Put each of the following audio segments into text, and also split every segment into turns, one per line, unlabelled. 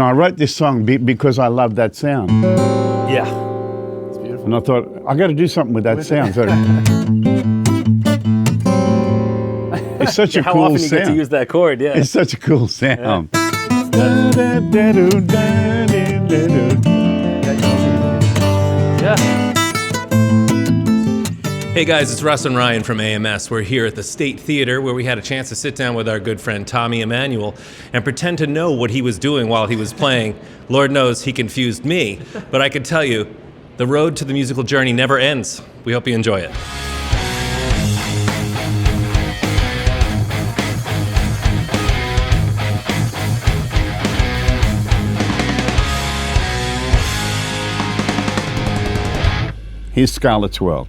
I wrote this song because I love that sound.
Yeah. It's beautiful.
And I thought, I got to do something with that sound. So it's such a
How
cool
often you
sound.
get to use that chord, yeah.
It's such a cool sound.
Yeah.
Hey guys, it's Russ and Ryan from AMS. We're here at the State Theater where we had a chance to sit down with our good friend Tommy Emmanuel and pretend to know what he was doing while he was playing. Lord knows he confused me, but I can tell you, the road to the musical journey never ends. We hope you enjoy it.
Here's Scarlett's World.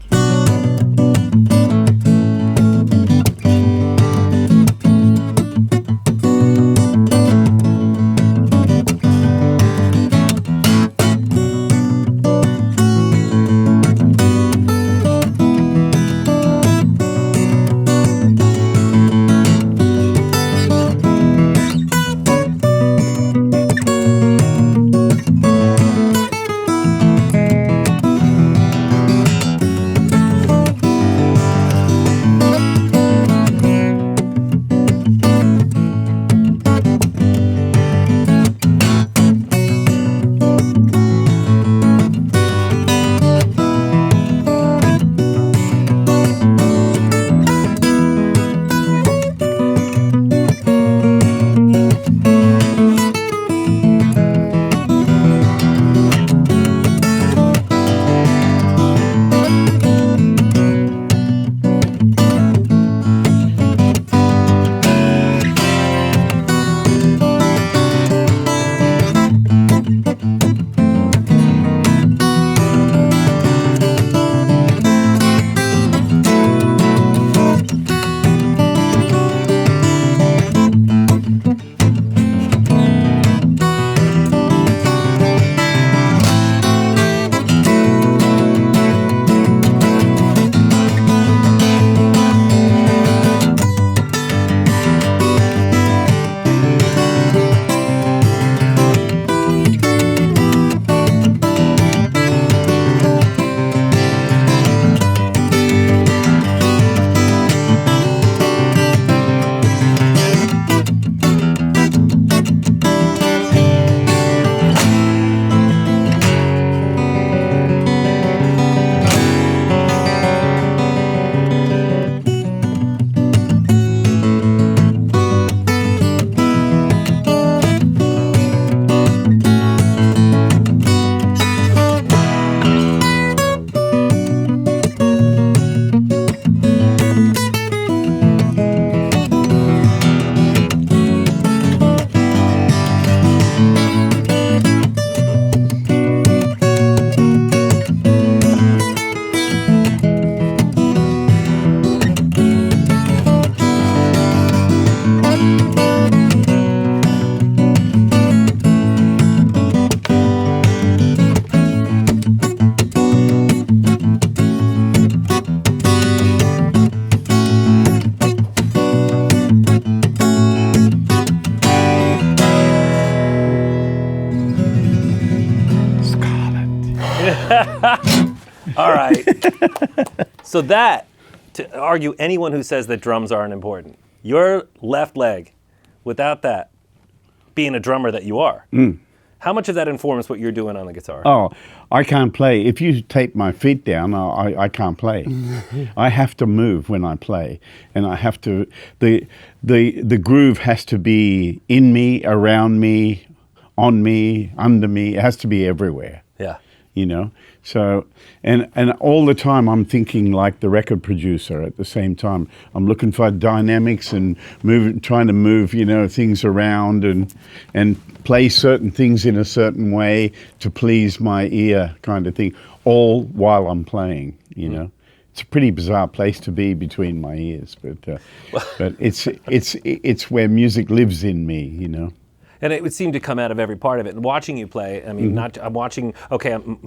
All right. So that, to argue anyone who says that drums aren't important, your left leg, without that, being a drummer that you are, how much of that informs what you're doing on the guitar?
Oh, I can't play. If you tape my feet down, I can't play. I have to move when I play, and I have to. The groove has to be in me, around me, on me, under me. It has to be everywhere.
Yeah.
You know. So and all the time I'm thinking like the record producer. At the same time, I'm looking for dynamics and trying to move things around and play certain things in a certain way to please my ear, kind of thing. All while I'm playing, It's a pretty bizarre place to be between my ears, but it's where music lives in me,
And it would seem to come out of every part of it. And watching you play, I mean, I'm watching,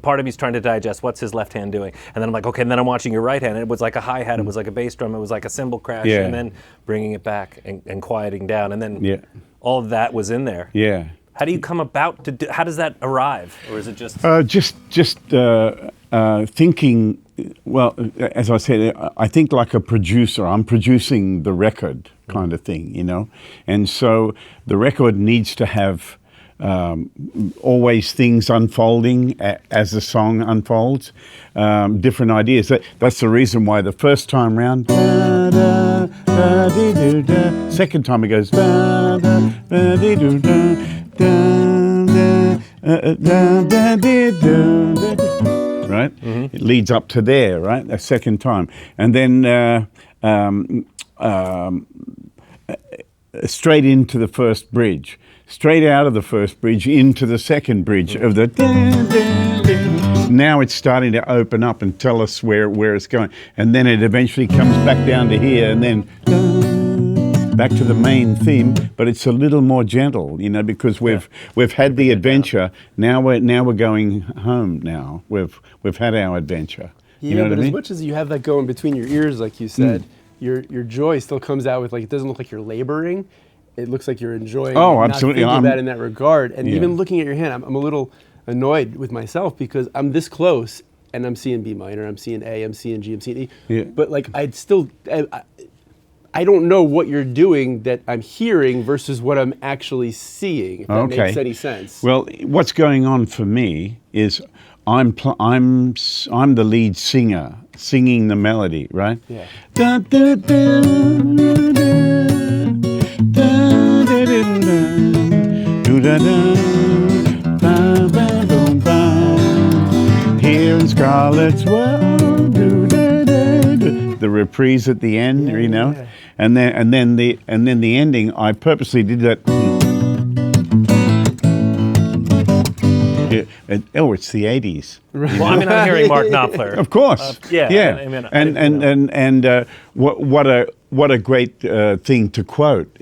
part of me's trying to digest what's his left hand doing. And then I'm like, okay, and then I'm watching your right hand. And it was like a hi-hat, it was like a bass drum, it was like a cymbal crash, and then bringing it back and quieting down. And then all of that was in there.
Yeah.
How do you come about to do? How does that arrive, or is it just?
Thinking. Well, as I said, I think like a producer. I'm producing the record, kind of thing, you know, and so the record needs to have always things unfolding as the song unfolds, different ideas. That's the reason why the first time round, da, da, da, dee, doo, da. Second time it goes, da, da, da, dee, doo, da, da, da, da, da, dee, doo, da, da. Right? Mm-hmm. It leads up to there, right? The second time. And then straight into the first bridge. Straight out of the first bridge into the second bridge of the... Now it's starting to open up and tell us where it's going. And then it eventually comes back down to here and then back to the main theme, but it's a little more gentle, you know, because we've had the adventure. Now we're going home now. We've had our adventure.
Yeah,
you know what I mean?
as much as you have that going between your ears, like you said, your joy still comes out with, like, it doesn't look like you're laboring. It looks like you're enjoying.
Oh,
not
absolutely.
thinking about it in that regard. And
Yeah.
even looking at your hand, I'm a little annoyed with myself because I'm this close and I'm seeing B minor, I'm seeing A, I'm seeing G, I'm seeing E.
Yeah.
But like I don't know what you're doing that I'm hearing versus what I'm actually seeing, if that makes any sense.
Well, what's going on for me is I'm the lead singer singing the melody, right?
Yeah.
Da, da, da, da, da, da, da, da, do, da, da, ba, ba, boom, ba. Here in Scarlett's world, do, da, da, da. The reprise at the end, you know,
yeah.
and then the ending. I purposely did that. It's the 80s.
Right.
Well, I mean, I'm hearing Mark Knopfler.
Of course.
Yeah.
What a great thing to quote,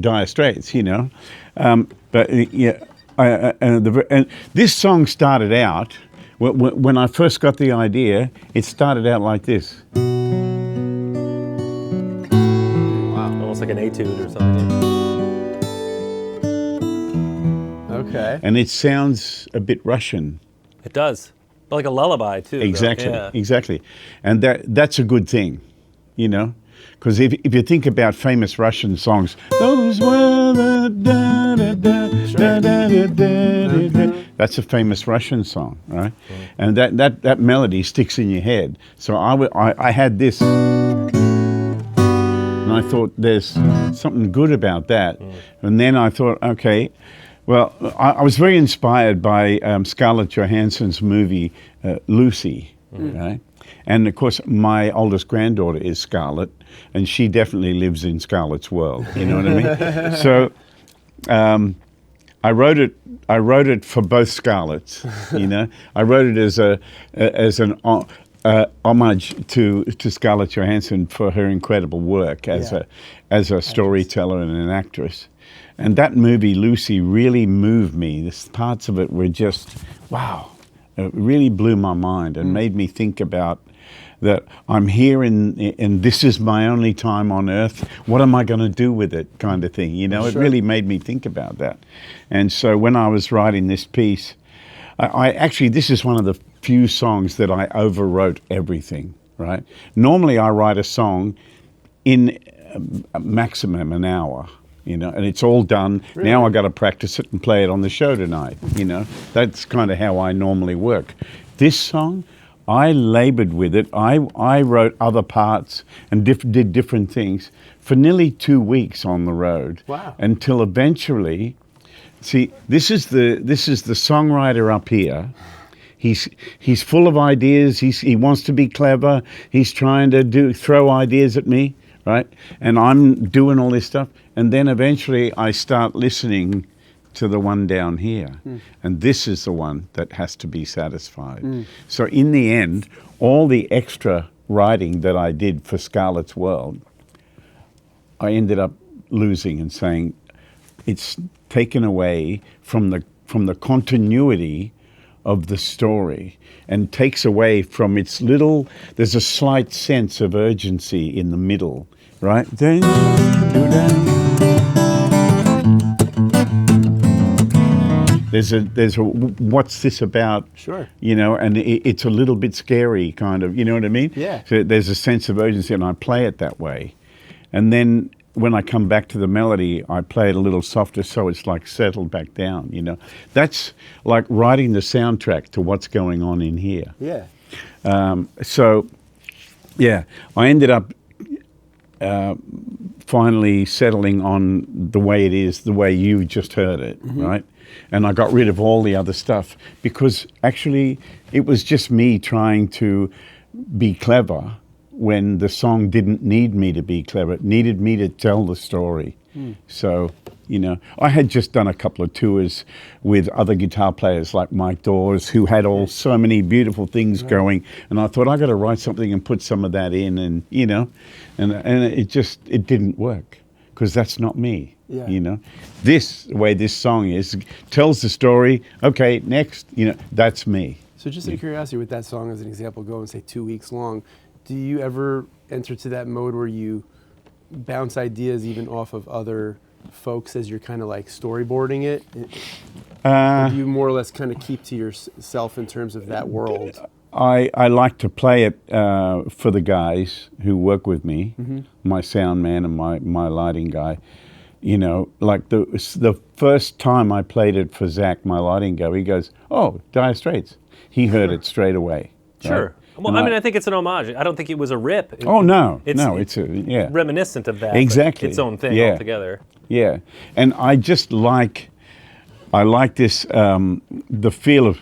Dire Straits, you know. And this song started out, when I first got the idea, it started out like this.
Almost like an etude or something.
Okay.
And it sounds a bit Russian.
It does, but like a lullaby too.
Exactly,
Yeah.
exactly. And that's a good thing, you know, because if you think about famous Russian songs, those were the da-da-da-da-da-da-da-da. That's a famous Russian song, right? And that melody sticks in your head. So I had this, and I thought there's something good about that. And then I thought, okay, well, I was very inspired by Scarlett Johansson's movie Lucy, right? And of course, my oldest granddaughter is Scarlett, and she definitely lives in Scarlett's world. You know what I mean? So I wrote it for both Scarletts. You know, I wrote it as an homage to Scarlett Johansson for her incredible work as a storyteller and an actress. And that movie, Lucy, really moved me. The parts of it were just, wow. It really blew my mind and made me think about that I'm here and this is my only time on earth. What am I going to do with it, kind of thing? You know, It really made me think about that. And so when I was writing this piece, I actually, this is one of the few songs that I overwrote everything, right? Normally I write a song in a maximum an hour. You know, and it's all done. Really? Now I got to practice it and play it on the show tonight. You know, that's kind of how I normally work. This song, I labored with it. I wrote other parts and did different things for nearly 2 weeks on the road.
Wow!
Until eventually, see, this is the songwriter up here. He's full of ideas. He wants to be clever. He's trying to throw ideas at me. Right? And I'm doing all this stuff. And then eventually I start listening to the one down here. And this is the one that has to be satisfied. So in the end, all the extra writing that I did for Scarlett's World, I ended up losing and saying it's taken away from the continuity of the story and takes away from its little, there's a slight sense of urgency in the middle, right? there's a what's this about?
Sure.
You know, and it's a little bit scary, kind of. You know what I mean?
Yeah.
So there's a sense of urgency, and I play it that way. And then when I come back to the melody, I play it a little softer, so it's like settled back down. You know, that's like writing the soundtrack to what's going on in here.
Yeah.
So, yeah, I ended up finally settling on the way it is, the way you just heard it, right? And I got rid of all the other stuff because actually it was just me trying to be clever when the song didn't need me to be clever. It needed me to tell the story. So, you know, I had just done a couple of tours with other guitar players like Mike Dawes, who had so many beautiful things going, and I thought I got to write something and put some of that in, and you know, and it didn't work because that's not me.
Yeah.
You know, the way this song is tells the story. Okay, next, you know, that's me.
So just out of curiosity, with that song as an example, go and say 2 weeks long, do you ever enter to that mode where you bounce ideas even off of other folks as you're kind of like storyboarding it? Or do you more or less kind of keep to yourself in terms of that world?
I like to play it for the guys who work with me, my sound man and my lighting guy. You know, like the first time I played it for Zach, my lighting guy, he goes, "Oh, Dire Straits." He heard it straight away.
Sure.
Right?
Well, I mean, I think it's an homage. I don't think it was a rip.
It's
reminiscent of that.
Exactly.
But its own thing altogether.
Yeah, and I just like this, the feel of.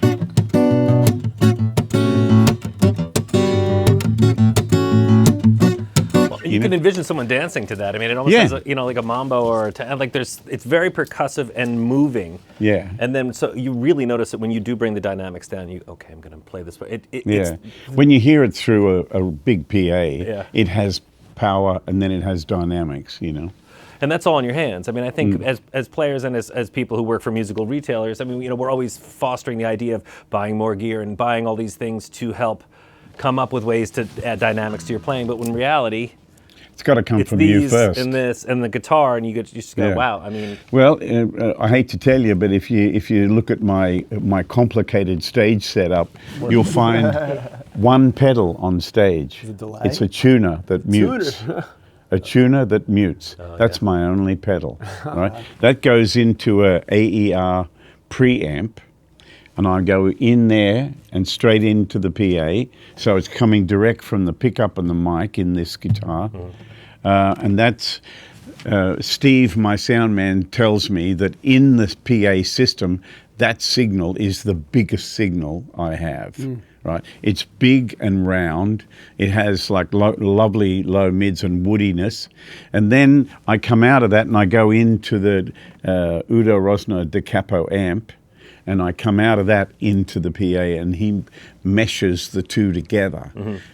You can envision someone dancing to that. I mean, it almost has, like a mambo or it's very percussive and moving.
Yeah.
And then so you really notice it when you do bring the dynamics down. Okay, I'm going to play this.
It's, when you hear it through a big PA, it has power and then it has dynamics. You know.
And that's all in your hands. I mean, I think as players and as people who work for musical retailers, I mean, you know, we're always fostering the idea of buying more gear and buying all these things to help come up with ways to add dynamics to your playing. But in reality,
it's got to come from you first.
And this and the guitar, and you just go, wow. I mean,
well, I hate to tell you, but if you look at my complicated stage setup, you'll find one pedal on stage.
Is it delay?
It's a tuner that mutes. A tuner that mutes. That's my only pedal. Right. That goes into a AER preamp. And I go in there and straight into the PA, so it's coming direct from the pickup and the mic in this guitar. And that's, Steve, my sound man, tells me that in this PA system, that signal is the biggest signal I have. Right? It's big and round. It has like lovely low mids and woodiness. And then I come out of that and I go into the Udo Rosner Da Capo amp. And I come out of that into the PA, and he meshes the two together.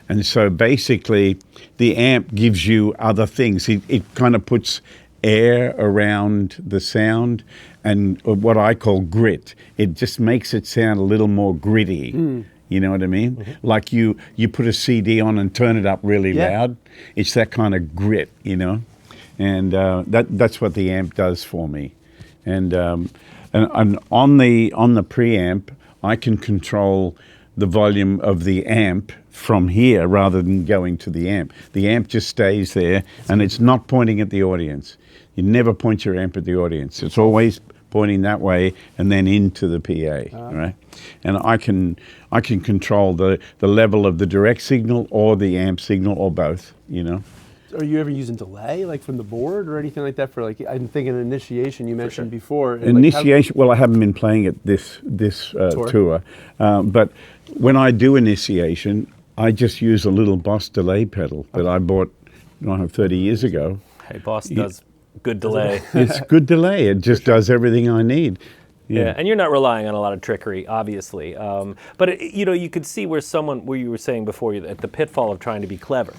And so basically, the amp gives you other things. It kind of puts air around the sound and what I call grit. It just makes it sound a little more gritty. You know what I mean? Like you put a CD on and turn it up really loud. It's that kind of grit, you know? And that's what the amp does for me. And on the preamp, I can control the volume of the amp from here rather than going to the amp. The amp just stays there, and it's not pointing at the audience. You never point your amp at the audience. It's always pointing that way and then into the PA, right? And I can control the level of the direct signal or the amp signal or both, you know.
Are you ever using delay, like from the board or anything like that? For like, I'm thinking initiation you mentioned before.
Initiation. Well, I haven't been playing it this tour, but when I do initiation, I just use a little Boss delay pedal that I bought 30 years ago.
Hey, Boss does good delay.
It's good delay. It just does everything I need.
Yeah, and you're not relying on a lot of trickery, obviously. But you could see where you were saying before, at the pitfall of trying to be clever.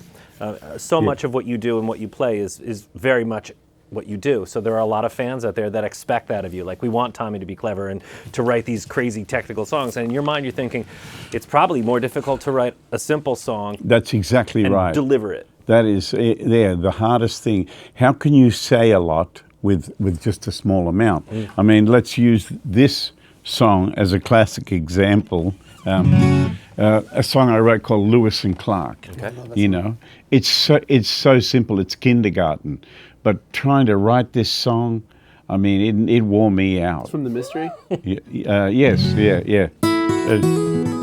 Much of what you do and what you play is very much what you do. So there are a lot of fans out there that expect that of you. Like, we want Tommy to be clever and to write these crazy technical songs. And in your mind, you're thinking, it's probably more difficult to write a simple song.
That's exactly
and
right.
Deliver it.
That is the hardest thing. How can you say a lot with just a small amount? I mean, let's use this song as a classic example. A song I wrote called Lewis and Clark.
Okay.
You know, it's so simple. It's kindergarten, but trying to write this song, I mean, it wore me out.
From The Mystery?
Yes, yeah.
That's beautiful.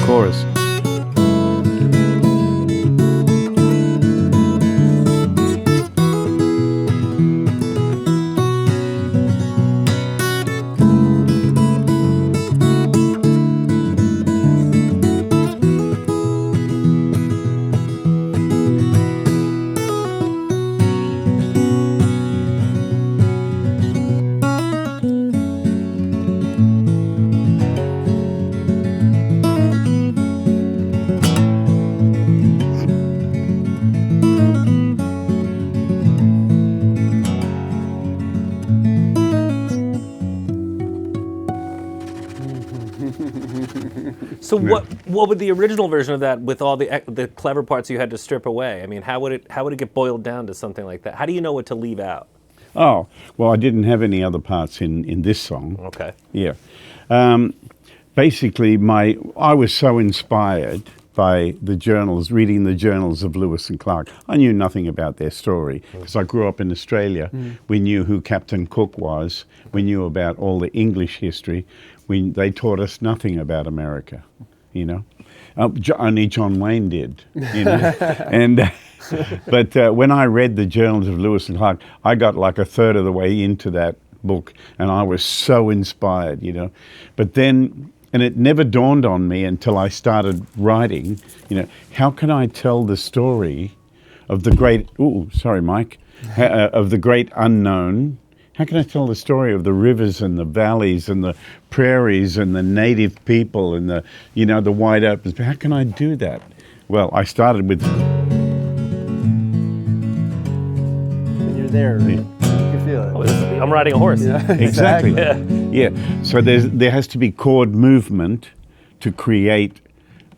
Chorus.
So what would the original version of that, with all the clever parts you had to strip away? I mean, how would it get boiled down to something like that? How do you know what to leave out?
Oh, well, I didn't have any other parts in this song.
Okay.
Yeah. Basically, I was so inspired by the journals, reading the journals of Lewis and Clark. I knew nothing about their story because I grew up in Australia. We knew who Captain Cook was. We knew about all the English history. They taught us nothing about America, you know. Only John Wayne did, you know. And but when I read the journals of Lewis and Clark, I got like a third of the way into that book, and I was so inspired, you know. But then, and it never dawned on me until I started writing, you know, how can I tell the story of the great, of the great unknown? How can I tell the story of the rivers and the valleys and the prairies and the native people and the, you know, the wide opens? How can I do that? Well, I started with...
When you're there, you can feel it.
Oh, I'm riding a horse.
Yeah,
Exactly.
Yeah.
Yeah. So there has to be chord movement to create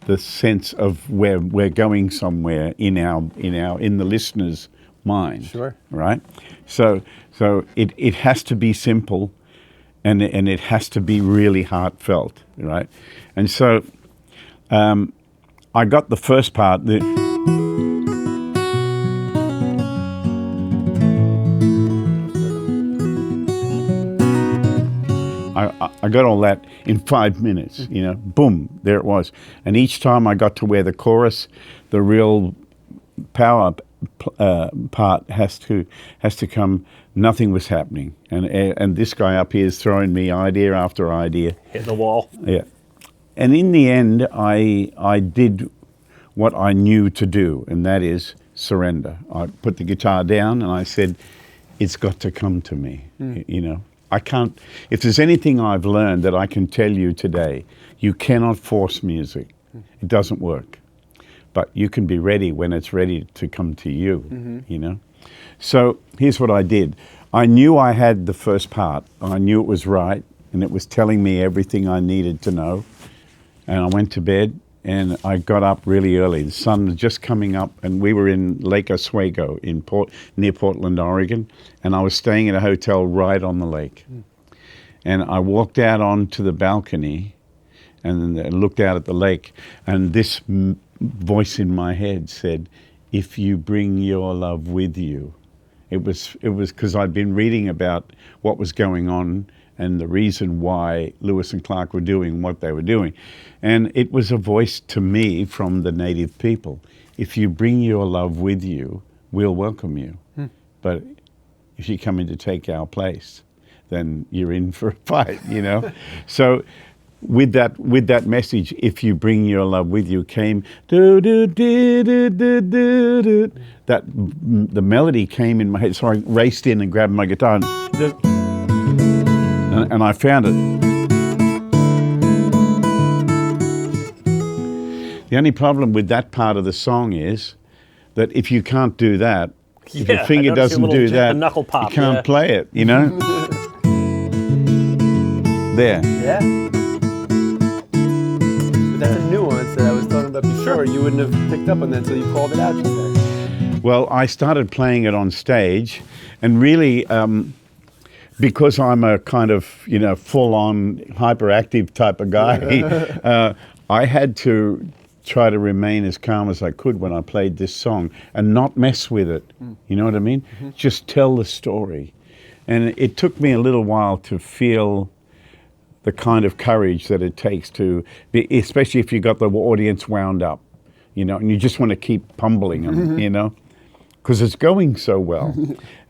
the sense of where we're going somewhere in the listener's mind.
Sure.
Right. So it has to be simple, and it has to be really heartfelt. Right. And so I got the first part. I got all that in 5 minutes, you know, boom, there it was. And each time I got to where the chorus, the real power part has to come. Nothing was happening, and this guy up here is throwing me idea after idea.
Hit the wall.
Yeah, and in the end, I did what I knew to do, and that is surrender. I put the guitar down and I said, "It's got to come to me," you know. I can't, if there's anything I've learned that I can tell you today, you cannot force music. It doesn't work. But you can be ready when it's ready to come to you, you know. So here's what I did. I knew I had the first part. I knew it was right, and it was telling me everything I needed to know. And I went to bed, and I got up really early. The sun was just coming up, and we were in Lake Oswego near Portland, Oregon, and I was staying at a hotel right on the lake. And I walked out onto the balcony and looked out at the lake, and this voice in my head said, "If you bring your love with you." It was because I'd been reading about what was going on and the reason why Lewis and Clark were doing what they were doing. And it was a voice to me from the native people. If you bring your love with you, we'll welcome you. But if you come in to take our place, then you're in for a fight, you know? So with that message, if you bring your love with you, came do do do do do do do. That the melody came in my head, so I raced in and grabbed my guitar and I found it. The only problem with that part of the song is that if you can't do that, if
Yeah,
your
I
finger
noticed your
doesn't do
little
that,
the knuckle pop,
you can't
yeah.
play it, you know? There.
Yeah. But that's a nuance that I was talking about before. You wouldn't have picked up on that until you called it out just there.
Well, I started playing it on stage, and really, because I'm a kind of, full-on hyperactive type of guy, I had to try to remain as calm as I could when I played this song and not mess with it. You know what I mean? Just tell the story. And it took me a little while to feel the kind of courage that it takes to be, especially if you got the audience wound up, and you just want to keep pummeling them, because it's going so well.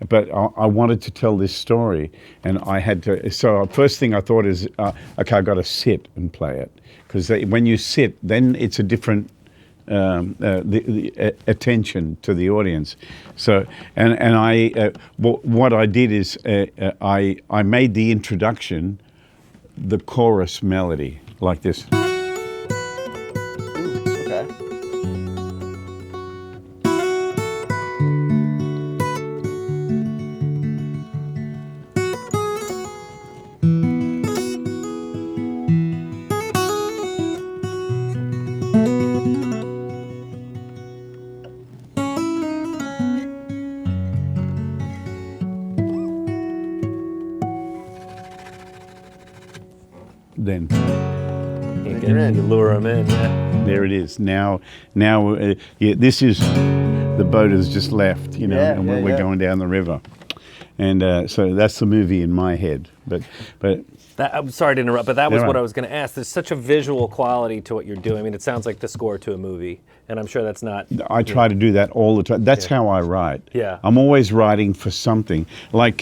But I wanted to tell this story, and I had to. So first thing I thought is, okay, I got to sit and play it, because when you sit, then it's a different the attention to the audience. So and I what I did is I made the introduction the chorus melody like this.
Okay.
Then
You lure them in, yeah.
there it is. Now, this is the boat has just left,
Yeah,
and
yeah,
we're
yeah.
going down the river, and so that's the movie in my head. But
I'm sorry to interrupt, but that was
Yeah,
what
right.
I was going to ask. There's such a visual quality to what you're doing. I mean, it sounds like the score to a movie, and I'm sure that's not.
I try to do that all the time. That's how I write.
Yeah.
I'm always writing for something. Like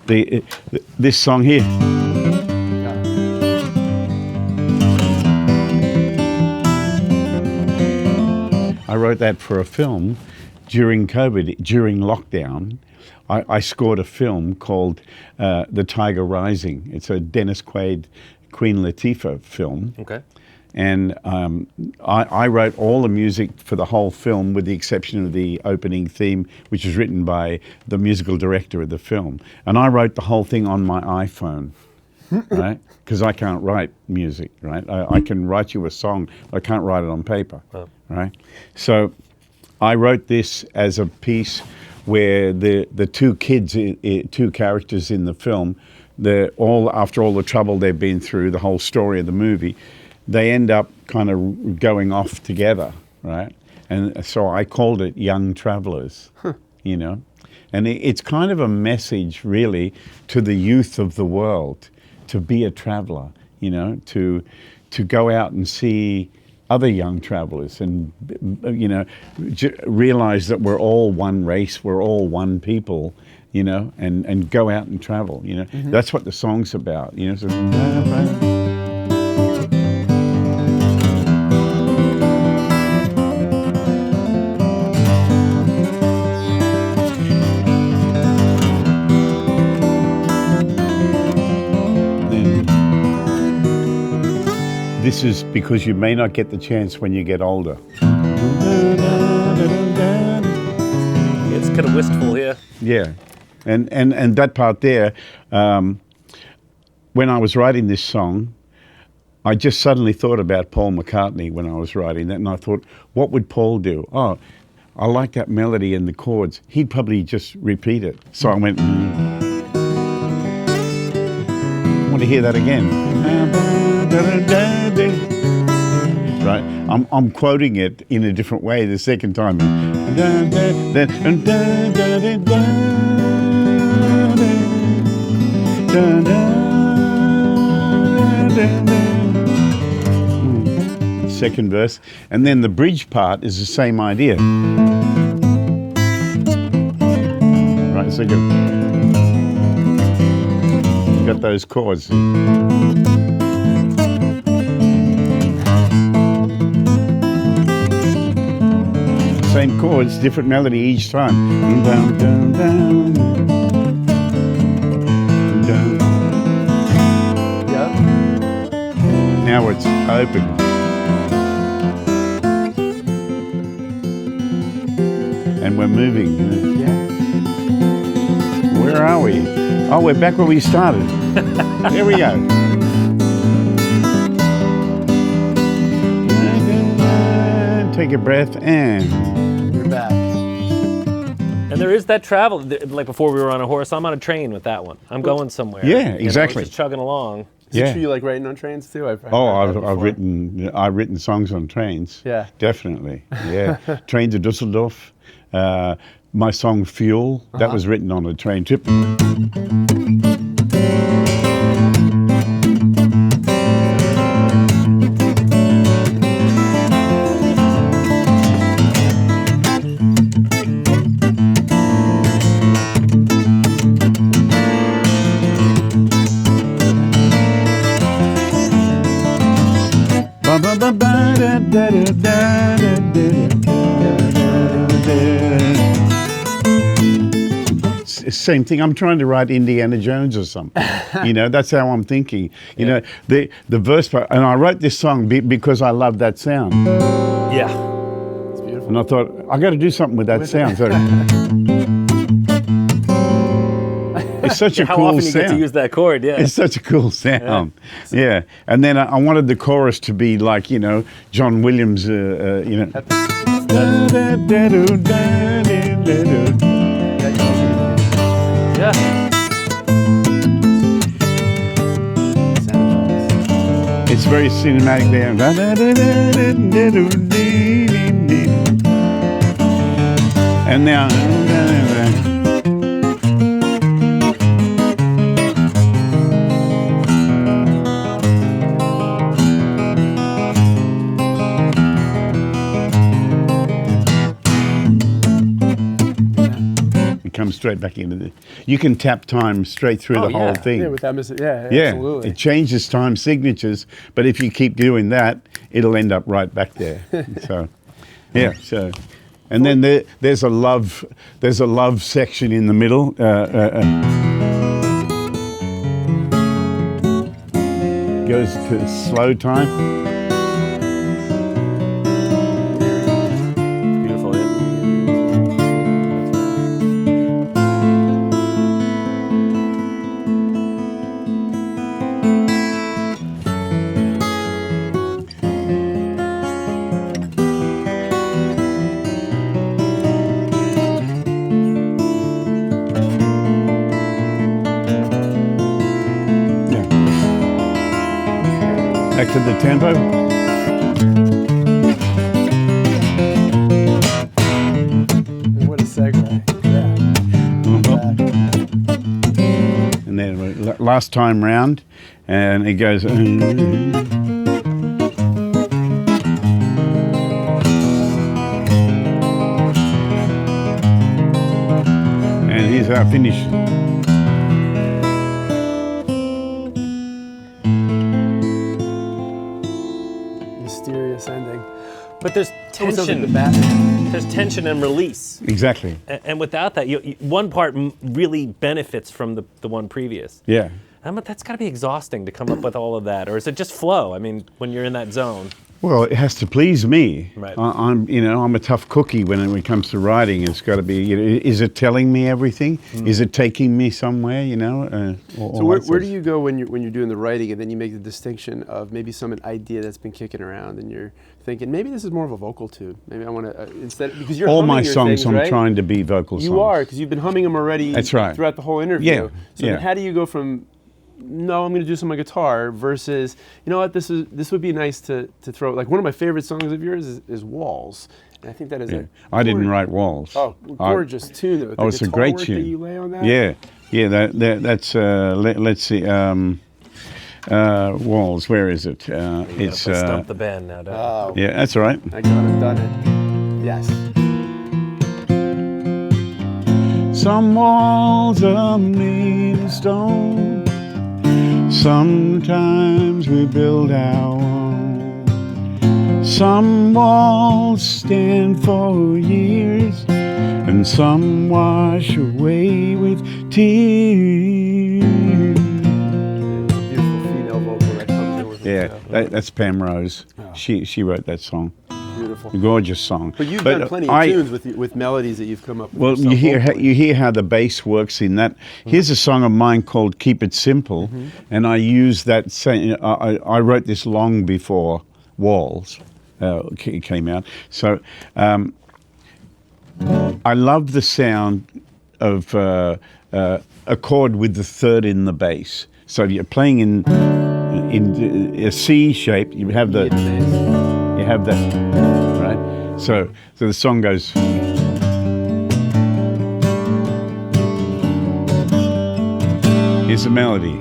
this song here. I wrote that for a film during COVID, during lockdown. I scored a film called The Tiger Rising. It's a Dennis Quaid, Queen Latifah film.
Okay.
And I wrote all the music for the whole film with the exception of the opening theme, which was written by the musical director of the film. And I wrote the whole thing on my iPhone, right? Because I can't write music, right? I can write you a song, but I can't write it on paper, right? So I wrote this as a piece where the two kids, two characters in the film, after all the trouble they've been through, the whole story of the movie, they end up kind of going off together, right? And so I called it Young Travelers, And it's kind of a message, really, to the youth of the world, to be a traveler, to go out and see other young travelers and, realize that we're all one race, we're all one people, and go out and travel, That's what the song's about, So, this is because you may not get the chance when you get older.
It's kind of wistful, yeah.
Yeah, and that part there, when I was writing this song, I just suddenly thought about Paul McCartney when I was writing that, and I thought, what would Paul do? Oh, I like that melody and the chords. He'd probably just repeat it. So I went, I want to hear that again. Right, I'm quoting it in a different way the second time. Second verse, and then the bridge part is the same idea. Right, so you got those chords. Same chords, different melody each time. Down, down, down, down.
Yeah.
Now it's open. and we're moving.
Yeah.
Where are we? Oh, we're back where we started. There we go. Take a breath and
You're back.
And there is that travel. Like before we were on a horse, I'm on a train with that one. I'm going somewhere.
Yeah,
You know,
exactly.
just chugging along.
Is it
Yeah.
true you like writing on trains too?
Oh,
heard that
I've
before.
written songs on trains.
Yeah.
Definitely. Yeah. Train to Dusseldorf. My song Fuel, that was written on a train trip. Same thing. I'm trying to write Indiana Jones or something. You know, that's how I'm thinking. You know, the verse part, and I wrote this song because I love that sound.
Yeah.
It's beautiful.
And I thought, I got to do something with that sound. So it's such a
How
cool
often you
sound.
get to use that chord? Yeah.
It's such a cool sound. Yeah. And then I wanted the chorus to be like, you know, John Williams, you know.
Yeah.
It's very cinematic there. And now. It comes straight back into the. You can tap time straight through
Oh,
the whole
yeah.
thing.
Yeah, without missing. Yeah,
Yeah,
absolutely.
it changes time signatures, but if you keep doing that, it'll end up right back there. So, yeah. So, and then there's a love section in the middle. Goes to slow time.
Beautiful. Yeah.
Yeah. Back to the tempo.
What a segue. Yeah.
And then last time round, and it goes. And here's our finish.
Mysterious ending.
But there's
Almost sounds like
tension.
the Batman.
There's tension and release.
Exactly.
And without that, one part really benefits from the one previous.
Yeah.
But that's got to be exhausting to come up with all of that, or is it just flow? I mean, when you're in that zone.
Well, it has to please me.
Right.
I'm a tough cookie when it comes to writing. It's got to be. You know, is it telling me everything? Is it taking me somewhere? You know.
So where do you go when you're doing the writing, and then you make the distinction of maybe some idea that's been kicking around, and you're thinking maybe this is more of a vocal tune. Maybe I want to instead because you're
all
humming
my
your
songs,
things,
I'm
right?
trying to be vocal songs.
You are because you've been humming them already.
That's right.
Throughout the whole interview.
Yeah,
So
yeah.
then how do you go from no, I'm going to do some on my guitar versus you know what this would be nice to throw like one of my favorite songs of yours is Walls. And I think that is
Yeah. I didn't write Walls.
Oh, gorgeous tune. The
Oh, it's a
guitar
great
work
tune.
that you lay on that.
Yeah, that's. Let's see. Walls. Where is it? It's.
Stump the band now, don't you?
Oh,
Yeah, that's all right.
I got it, done it. Yes.
Some walls are made of stone. Sometimes we build our own. Some walls stand for years, and some wash away with tears.
Beautiful female vocal that comes in with it.
Yeah, that's Pam Rose.
Oh.
She wrote that song.
Beautiful. beautiful.
Gorgeous song.
But you've done plenty of tunes with melodies that you've come up with.
Well,
yourself vocally.
you hear how the bass works in that. Here's a song of mine called "Keep It Simple," and I use that same. I wrote this long before Walls came out. So I love the sound of a chord with the third in the bass. So you're playing in a C shape. You have that, right? So the song goes. Here's the melody.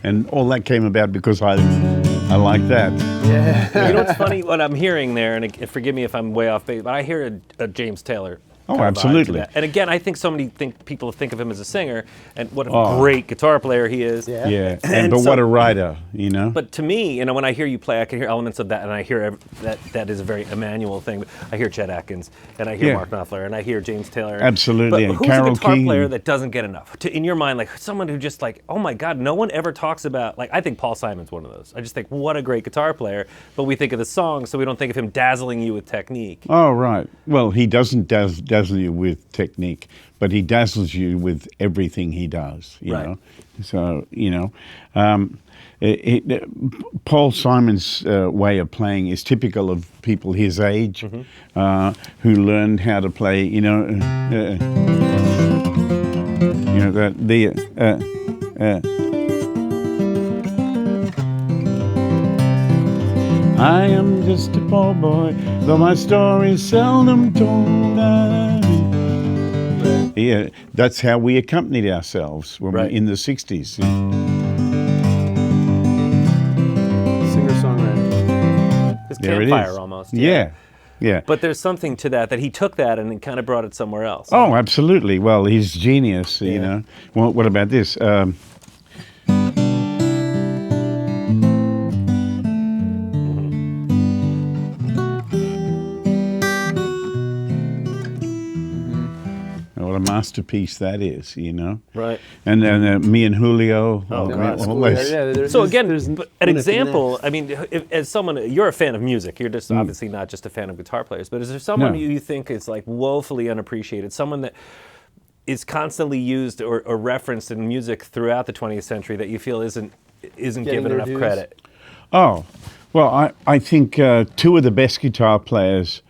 And all that came about because I like that.
Yeah.
You know what's funny? What I'm hearing there, and forgive me if I'm way off base, but I hear a James Taylor.
Oh,
kind of vibe to
absolutely.
that. And again, I think people think of him as a singer, and what a great guitar player he is.
Yeah.
Yeah,
And
but
so-
what a writer, you know?
But to me, when I hear you play, I can hear elements of that, and I hear that is a very Emmanuel thing. But I hear Chet Atkins, and I hear
Yeah.
Mark Knopfler, and I hear James Taylor.
Absolutely,
But
and
who's
Carole
a guitar
King.
player that doesn't get enough? In your mind, like someone who just like, oh my God, no one ever talks about. Like I think Paul Simon's one of those. I just think what a great guitar player, but we think of the song, so we don't think of him dazzling you with technique.
Oh, right. Well, he doesn't dazzle you with technique, but he dazzles you with everything he does, you
Right.
know. So, Paul Simon's way of playing is typical of people his age who learned how to play, I am just a poor boy, though my story's seldom told. Yeah, that's how we accompanied ourselves when
Right.
we in the 60s.
Singer-songwriter.
His
There it
campfire
is.
almost.
Yeah, yeah.
But there's something to that he took that and kind of brought it somewhere else.
Oh, absolutely. Well, he's genius, you
Yeah.
know. Well, what about this? What a masterpiece that is, you know.
Right.
And then me and Julio.
Oh,
Yeah,
God.
all those-
So again,
there's
but an
infinite
example.
finesse.
I mean, as someone, you're a fan of music. You're just obviously not just a fan of guitar players. But is there someone
No.
you think is like woefully unappreciated? Someone that is constantly used or referenced in music throughout the 20th century that you feel isn't given
their
enough
dues?
credit?
Oh, well, I think two of the best guitar players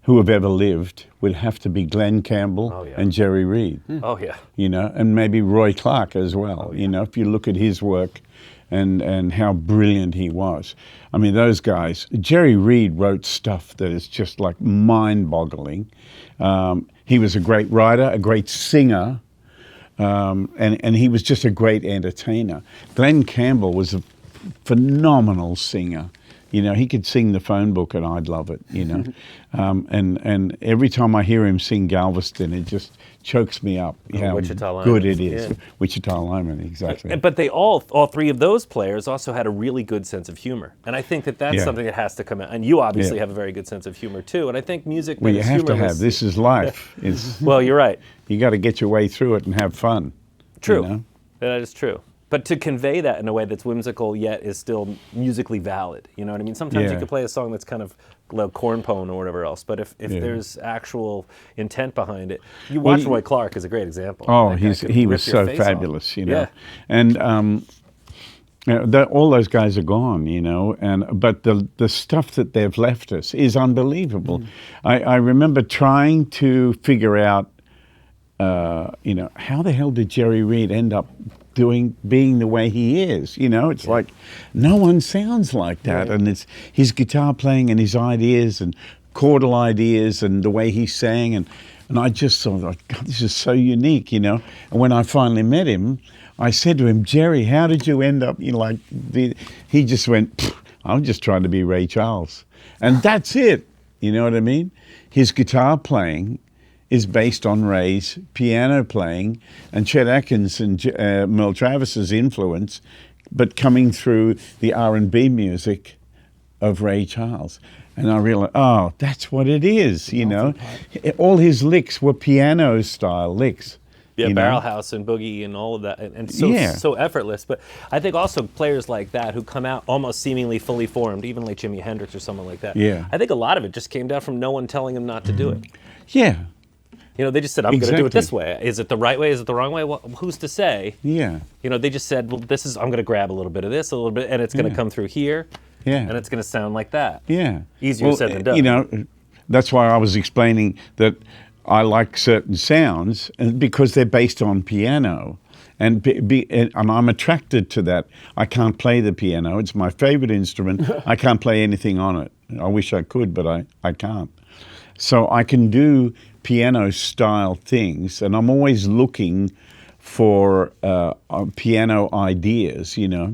who have ever lived would have to be Glenn Campbell
Oh, yeah.
and Jerry Reed.
Oh yeah.
You know, and maybe Roy Clark as well. You know, if you look at his work and how brilliant he was. I mean, those guys. Jerry Reed wrote stuff that is just like mind-boggling. He was a great writer, a great singer, and he was just a great entertainer. Glenn Campbell was a phenomenal singer. You know, he could sing the phone book and I'd love it, you know. And every time I hear him sing Galveston, it just chokes me up how
Wichita
good
Lineman,
it is.
yeah.
Wichita Lineman, exactly.
But they all three of those players also had a really good sense of humor, and I think that's
Yeah.
something that has to come out. And you obviously
Yeah.
have a very good sense of humor too. And I think music.
Well,
that
you
is
have to
humorless-
have. This is life. It's,
Well, you're right.
you got to get your way through it and have fun.
True.
You know?
That is true. But to convey that in a way that's whimsical yet is still musically valid. You know what I mean? Sometimes you
Yeah.
can play a song that's kind of little corn pone or whatever else. But if there's actual intent behind it, you
Well,
watch Roy Clark is a great example.
Oh,
That guy could
he
rip
was
your
so
face off.
fabulous, you know.
Yeah.
And all those guys are gone, you know. But the stuff that they've left us is unbelievable. I remember trying to figure out, you know, how the hell did Jerry Reed end up being the way he is? You know, it's like no one sounds like that, and it's his guitar playing and his ideas and chordal ideas and the way he sang, and I just thought, like, God, this is so unique, you know. And when I finally met him, I said to him, Jerry, how did you end up, you know, like, he just went, I'm just trying to be Ray Charles. And that's it, you know what I mean? His guitar playing is based on Ray's piano playing and Chet Atkins and Merle Travis's influence, but coming through the R&B music of Ray Charles. And I realized, oh, that's what it is, you know. All his licks were piano-style licks.
Yeah,
you know?
Barrel House and Boogie and all of that, and so effortless. But I think also players like that who come out almost seemingly fully formed, even like Jimi Hendrix or someone like that.
Yeah.
I think a lot of it just came down from no one telling them not to do it.
Yeah.
You know, they just said, I'm going to do it
Exactly.
this way. Is it the right way? Is it the wrong way? Well, who's to say?
Yeah.
You know, they just said, well, I'm going to grab a little bit of this, a little bit, and it's going to come through here.
Yeah.
And it's going to sound like that.
Yeah.
Easier said than done.
You know, that's why I was explaining that I like certain sounds because they're based on piano. And I'm attracted to that. I can't play the piano. It's my favorite instrument. I can't play anything on it. I wish I could, but I can't. So I can do piano-style things, and I'm always looking for piano ideas, you know.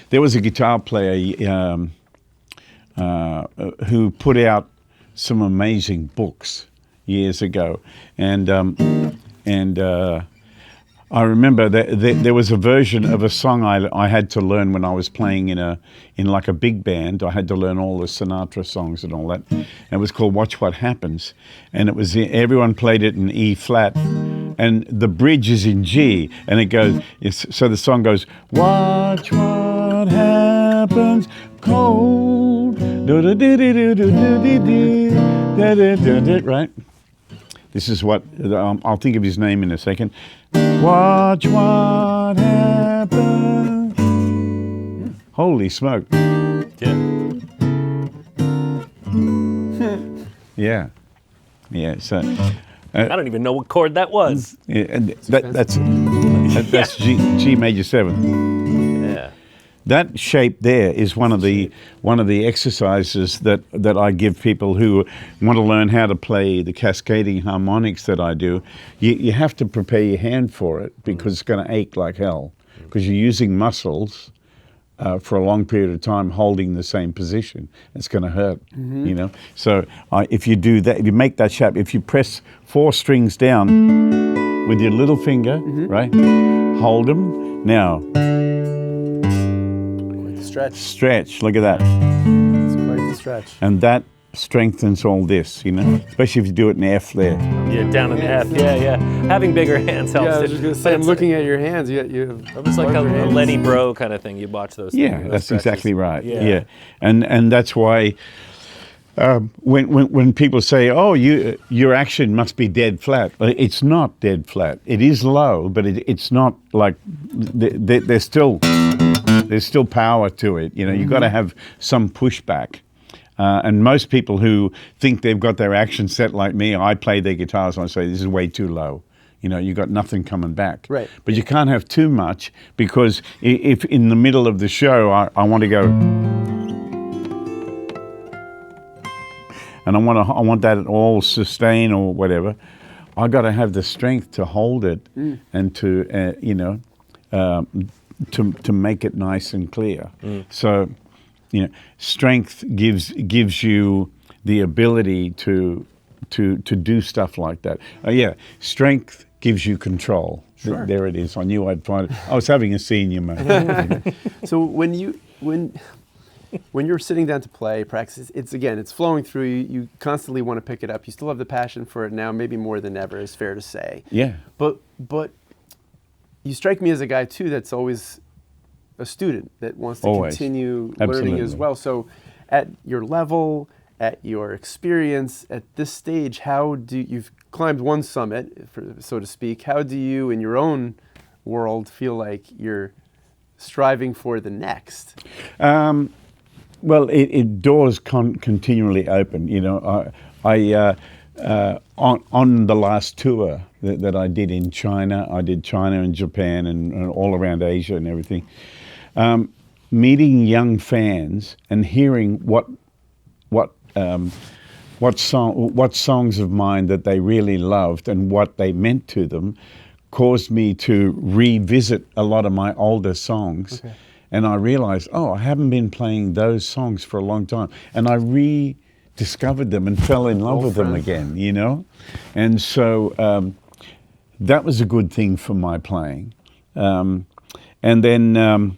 There was a guitar player who put out some amazing books years ago, and I remember that there was a version of a song I had to learn when I was playing in like a big band. I had to learn all the Sinatra songs and all that. And it was called "Watch What Happens," and it was everyone played it in E flat, and the bridge is in G, and it goes. So the song goes, "Watch what happens, cold." Right. This is what I'll think of his name in a second. Watch what happens. Holy smoke.
Yeah.
Yeah. So
I don't even know what chord that was.
and that's G major 7.
Yeah.
That shape there is one of the exercises that I give people who want to learn how to play the cascading harmonics that I do. You have to prepare your hand for it because it's going to ache like hell because you're using muscles for a long period of time holding the same position. It's going to hurt, you know. So if you do that, if you make that shape, if you press 4 strings down with your little finger, right, hold them. Now, stretch, look at that.
It's quite the stretch.
And that strengthens all this, you know, especially if you do it in F there.
Yeah, down in the F. Yeah. Having bigger hands helps.
Yeah, I was just going to say, I'm looking at your hands.
It's like a Lenny Bro kind of thing. You watch those.
Yeah,
those
that's
stretches.
exactly right.
Yeah.
Yeah. And that's why when people say, "Oh, your action must be dead flat," it's not dead flat. It is low, but it's not like there's still power to it. You know, you've got to have some pushback. And most people who think they've got their action set like me, I play their guitars and I say, this is way too low. You know, you've got nothing coming back.
Right.
But you can't have too much because if in the middle of the show I want to go, and I want that at all sustain or whatever, I got to have the strength to hold it and to to make it nice and clear. So, you know, strength gives you the ability to do stuff like that. Strength gives you control.
Sure.
There it is. I knew I'd find it. I was having a senior moment.
So when you're sitting down to play, practice, it's flowing through you. You constantly want to pick it up. You still have the passion for it now, maybe more than ever, is fair to say.
Yeah.
But you strike me as a guy too that's always a student that wants to
Always.
continue
Absolutely.
learning as well. So at your level, at your experience at this stage, you've climbed one summit, so to speak, how do you in your own world feel like you're striving for the next?
Well, doors continually open. You know, on the last tour that I did in China, I did China and Japan and all around Asia and everything. Meeting young fans and hearing what songs of mine that they really loved and what they meant to them caused me to revisit a lot of my older songs.
Okay.
And I realized, I haven't been playing those songs for a long time. And I rediscovered them and fell in love with them again, you know? And so that was a good thing for my playing. And then,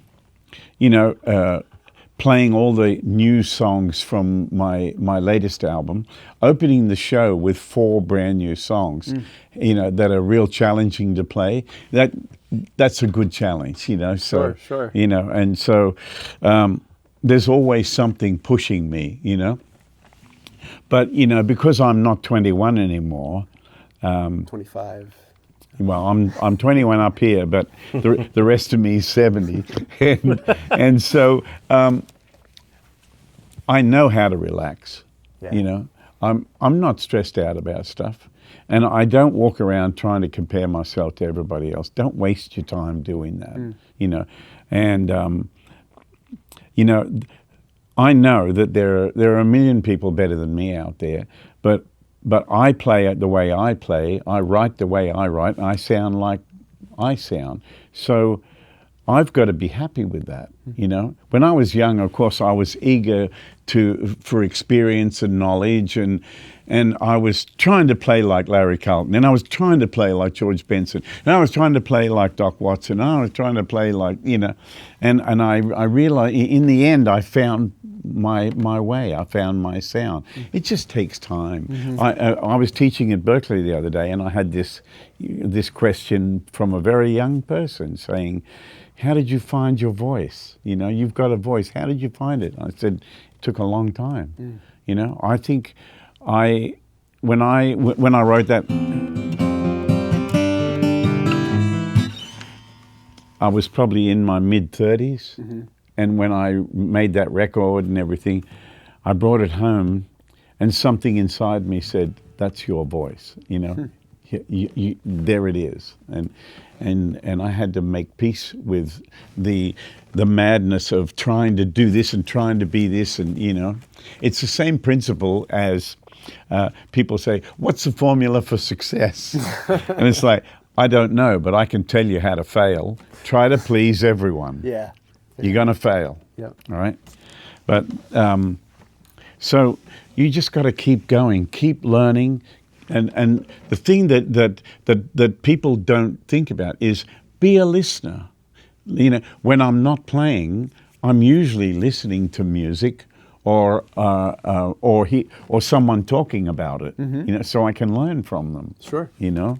playing all the new songs from my latest album, opening the show with 4 brand new songs, that are real challenging to play. That's a good challenge, you know. So,
sure.
You know, and so there's always something pushing me, you know. But, you know, because I'm not 21 anymore.
25.
Well, I'm 21 up here, but the rest of me is 70, and so I know how to relax.
Yeah.
You know, I'm not stressed out about stuff, and I don't walk around trying to compare myself to everybody else. Don't waste your time doing that. You know, and you know, I know that there are a million people better than me out there, but I play it the way I play, I write the way I write, and I sound like I sound. So I've got to be happy with that, you know. When I was young, of course, I was eager for experience and knowledge, and I was trying to play like Larry Carlton, and I was trying to play like George Benson, and I was trying to play like Doc Watson, and I was trying to play like, you know, and I realized in the end I found my way. I found my sound. It just takes time. I was teaching at Berkeley the other day, and I had this question from a very young person saying, "How did you find your voice? You know, you've got a voice. How did you find it?" I said, "It took a long time." You know, I think when I wrote that, I was probably in my mid-30s. And when I made that record and everything, I brought it home, and something inside me said, "That's your voice," you know. There it is, and I had to make peace with the madness of trying to do this and trying to be this, and you know, it's the same principle as people say, "What's the formula for success?" And it's like, I don't know, but I can tell you how to fail. Try to please everyone.
Yeah.
You're going to fail.
Yep.
All right. But so you just got to keep going, keep learning. And the thing that people don't think about is be a listener. You know, when I'm not playing, I'm usually listening to music or someone talking about it. You know, so I can learn from them.
Sure.
You know.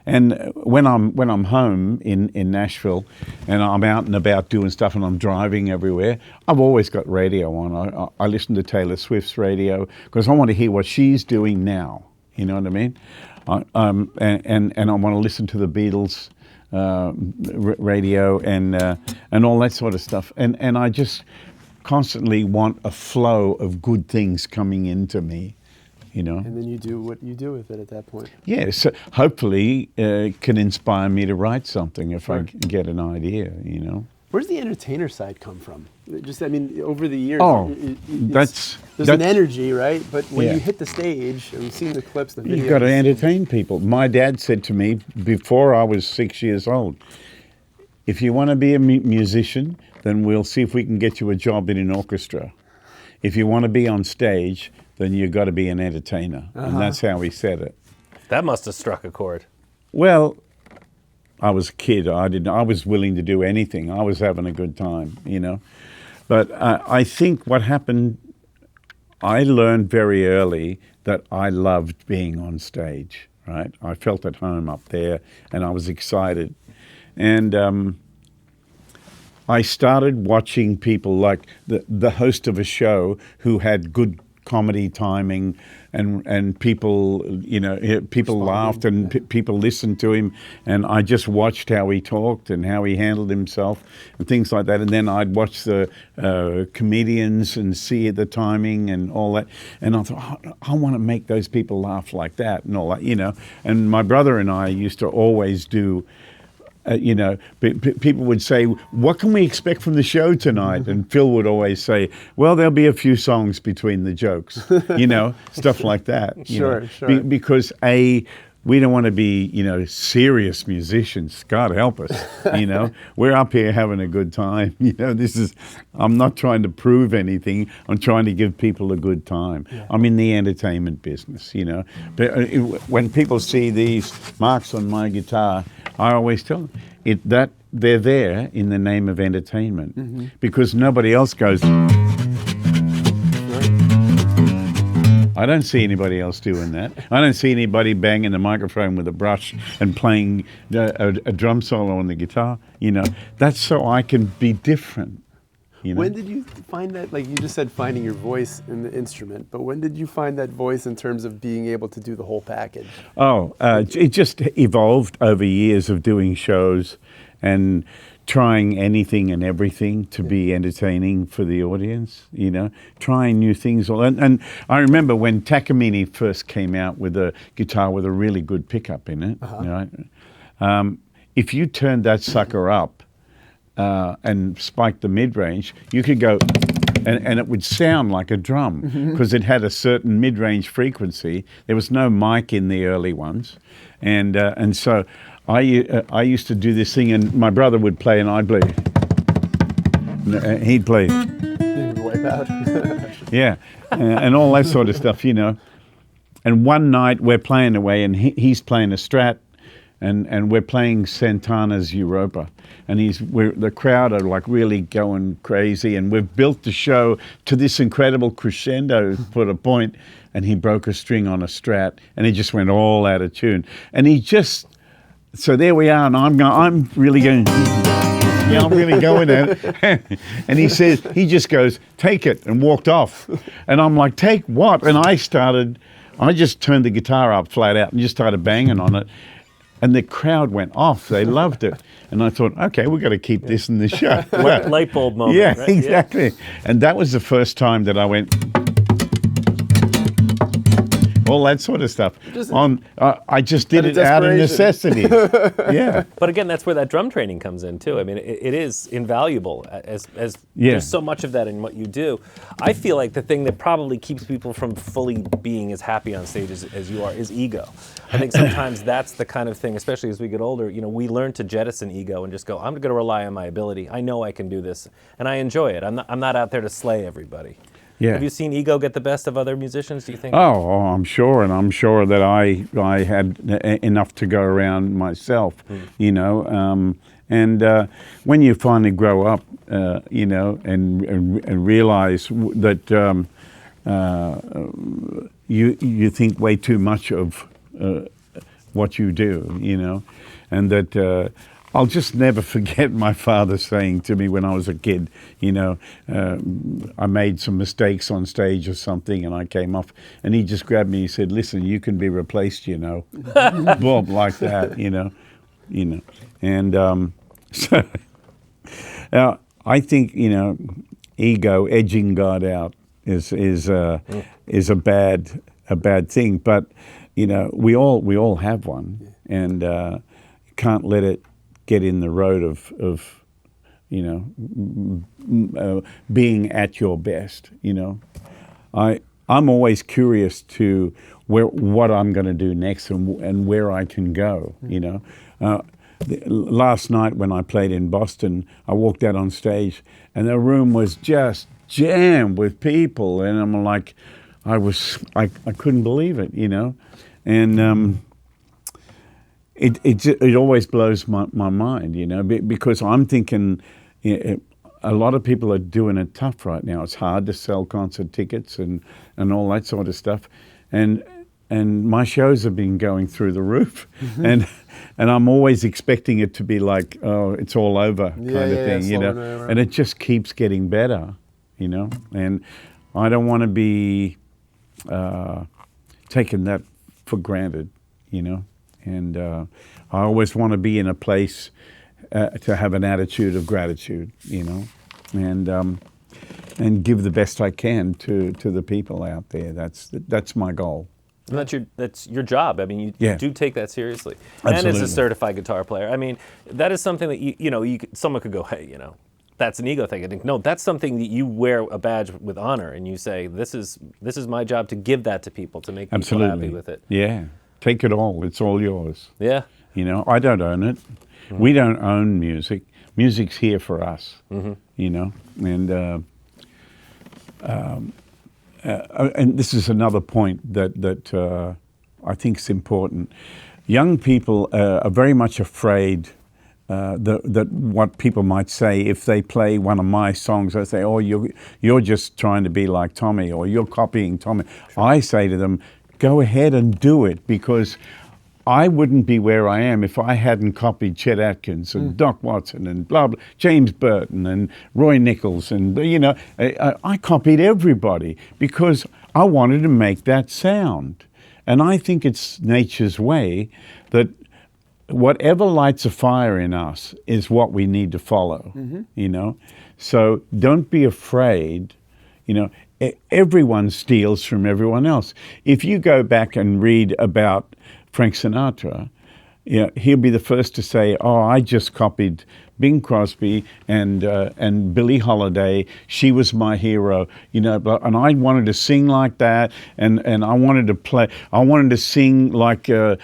And when I'm home in Nashville and I'm out and about doing stuff and I'm driving everywhere, I've always got radio on. I listen to Taylor Swift's radio because I want to hear what she's doing now. You know what I mean? And I want to listen to the Beatles radio and all that sort of stuff. And I just constantly want a flow of good things coming into me. You know,
and then you do what you do with it at that point.
Yeah, so hopefully it can inspire me to write something if I get an idea, you know.
Where's the entertainer side come from? Just, I mean, over the years,
there's
an energy, right? But when you hit the stage, and we've seen the clips, the videos.
You've got to entertain people. My dad said to me before I was 6 years old, "If you want to be a musician, then we'll see if we can get you a job in an orchestra. If you want to be on stage, then you've got to be an entertainer." And that's how he said it.
That must have struck a chord.
Well, I was a kid. I was willing to do anything. I was having a good time, you know. But I think what happened, I learned very early that I loved being on stage, right? I felt at home up there, and I was excited. And I started watching people like the host of a show who had good comedy timing, and people, people laughed and people listened to him, and I just watched how he talked and how he handled himself and things like that. And then I'd watch the comedians and see the timing and all that, and I thought, I want to make those people laugh like that and all that, And my brother and I used to always do. People would say, "What can we expect from the show tonight?" And Phil would always say, "Well, there'll be a few songs between the jokes," stuff like that.
Sure.
Because we don't want to be, serious musicians. God help us. We're up here having a good time. I'm not trying to prove anything. I'm trying to give people a good time. Yeah. I'm in the entertainment business. But when people see these marks on my guitar, I always tell them that they're there in the name of entertainment, because nobody else goes. I don't see anybody else doing that. I don't see anybody banging the microphone with a brush and playing a drum solo on the guitar. That's so I can be different.
When did you find that? Like you just said, finding your voice in the instrument. But when did you find that voice in terms of being able to do the whole package?
It just evolved over years of doing shows and trying anything and everything to be entertaining for the audience, trying new things. And I remember when Takamine first came out with a guitar with a really good pickup in it, if you turned that sucker up and spiked the mid-range, you could go, and it would sound like a drum because it had a certain mid-range frequency. There was no mic in the early ones. And so I used to do this thing, and my brother would play and I'd play. He'd play.
Wipe out.
Yeah, and all that sort of stuff, And one night we're playing away, and he's playing a Strat, and we're playing Santana's Europa, and the crowd are like really going crazy, and we've built the show to this incredible crescendo for a point, and he broke a string on a Strat, and he just went all out of tune, and so there we are, and I'm really going. Yeah, I'm really going at it. And he just goes, "Take it," and walked off. And I'm like, "Take what?" And I just turned the guitar up flat out and just started banging on it. And the crowd went off. They loved it. And I thought, okay, we've got to keep this in the show. Well,
light bulb moment.
Yeah,
right?
exactly. Yeah. And that was the first time that I went, all that sort of stuff. I just did it out of necessity. Yeah.
But again, that's where that drum training comes in too. I mean, it is invaluable as there's so much of that in what you do. I feel like the thing that probably keeps people from fully being as happy on stage as you are is ego. I think sometimes that's the kind of thing, especially as we get older, we learn to jettison ego and just go, I'm going to rely on my ability. I know I can do this, and I enjoy it. I'm not out there to slay everybody. Yeah. Have you seen ego get the best of other musicians, do you think?
Oh, I'm sure, and I'm sure that I had enough to go around myself, and when you finally grow up, and realize that you think way too much of what you do, and that I'll just never forget my father saying to me when I was a kid, I made some mistakes on stage or something, and I came off, and he just grabbed me. He said, "Listen, you can be replaced, Bob, like that, And so I think ego, edging God out, is a bad thing. But we all have one, and you can't let it get in the road of being at your best. I'm always curious to what I'm going to do next and where I can go. Last night when I played in Boston, I walked out on stage and the room was just jammed with people, and I'm like, I couldn't believe it, and it always blows my mind, because I'm thinking a lot of people are doing it tough right now. It's hard to sell concert tickets and all that sort of stuff, and my shows have been going through the roof, and I'm always expecting it to be like, oh, it's all over kind of thing, and it just keeps getting better, and I don't want to be taken that for granted, you know. And I always want to be in a place to have an attitude of gratitude, you know, and give the best I can to the people out there. That's my goal.
And that's your job. I mean, you do take that seriously.
Absolutely.
And as a certified guitar player, I mean, that is something that someone could go, hey, you know, that's an ego thing. I think no, that's something that you wear a badge with honor, and you say, this is my job to give that to people, to make people happy with it.
Yeah, take it all. It's all yours.
Yeah.
You know, I don't own it. Mm-hmm. We don't own music. Music's here for us. Mm-hmm. You know, and this is another point that I think is important. Young people are very much afraid that what people might say if they play one of my songs. They say, "Oh, you're just trying to be like Tommy, or you're copying Tommy." Sure. I say to them, "Go ahead and do it, because I wouldn't be where I am if I hadn't copied Chet Atkins and Doc Watson and blah, blah, James Burton and Roy Nichols. And, you know, I copied everybody because I wanted to make that sound. And I think it's nature's way that whatever lights a fire in us is what we need to follow, you know. So don't be afraid, you know. Everyone steals from everyone else. If you go back and read about Frank Sinatra, you know, he'll be the first to say, "Oh, I just copied Bing Crosby and Billie Holiday. She was my hero, you know." And I wanted to sing like that, and I wanted to play. I wanted to sing like an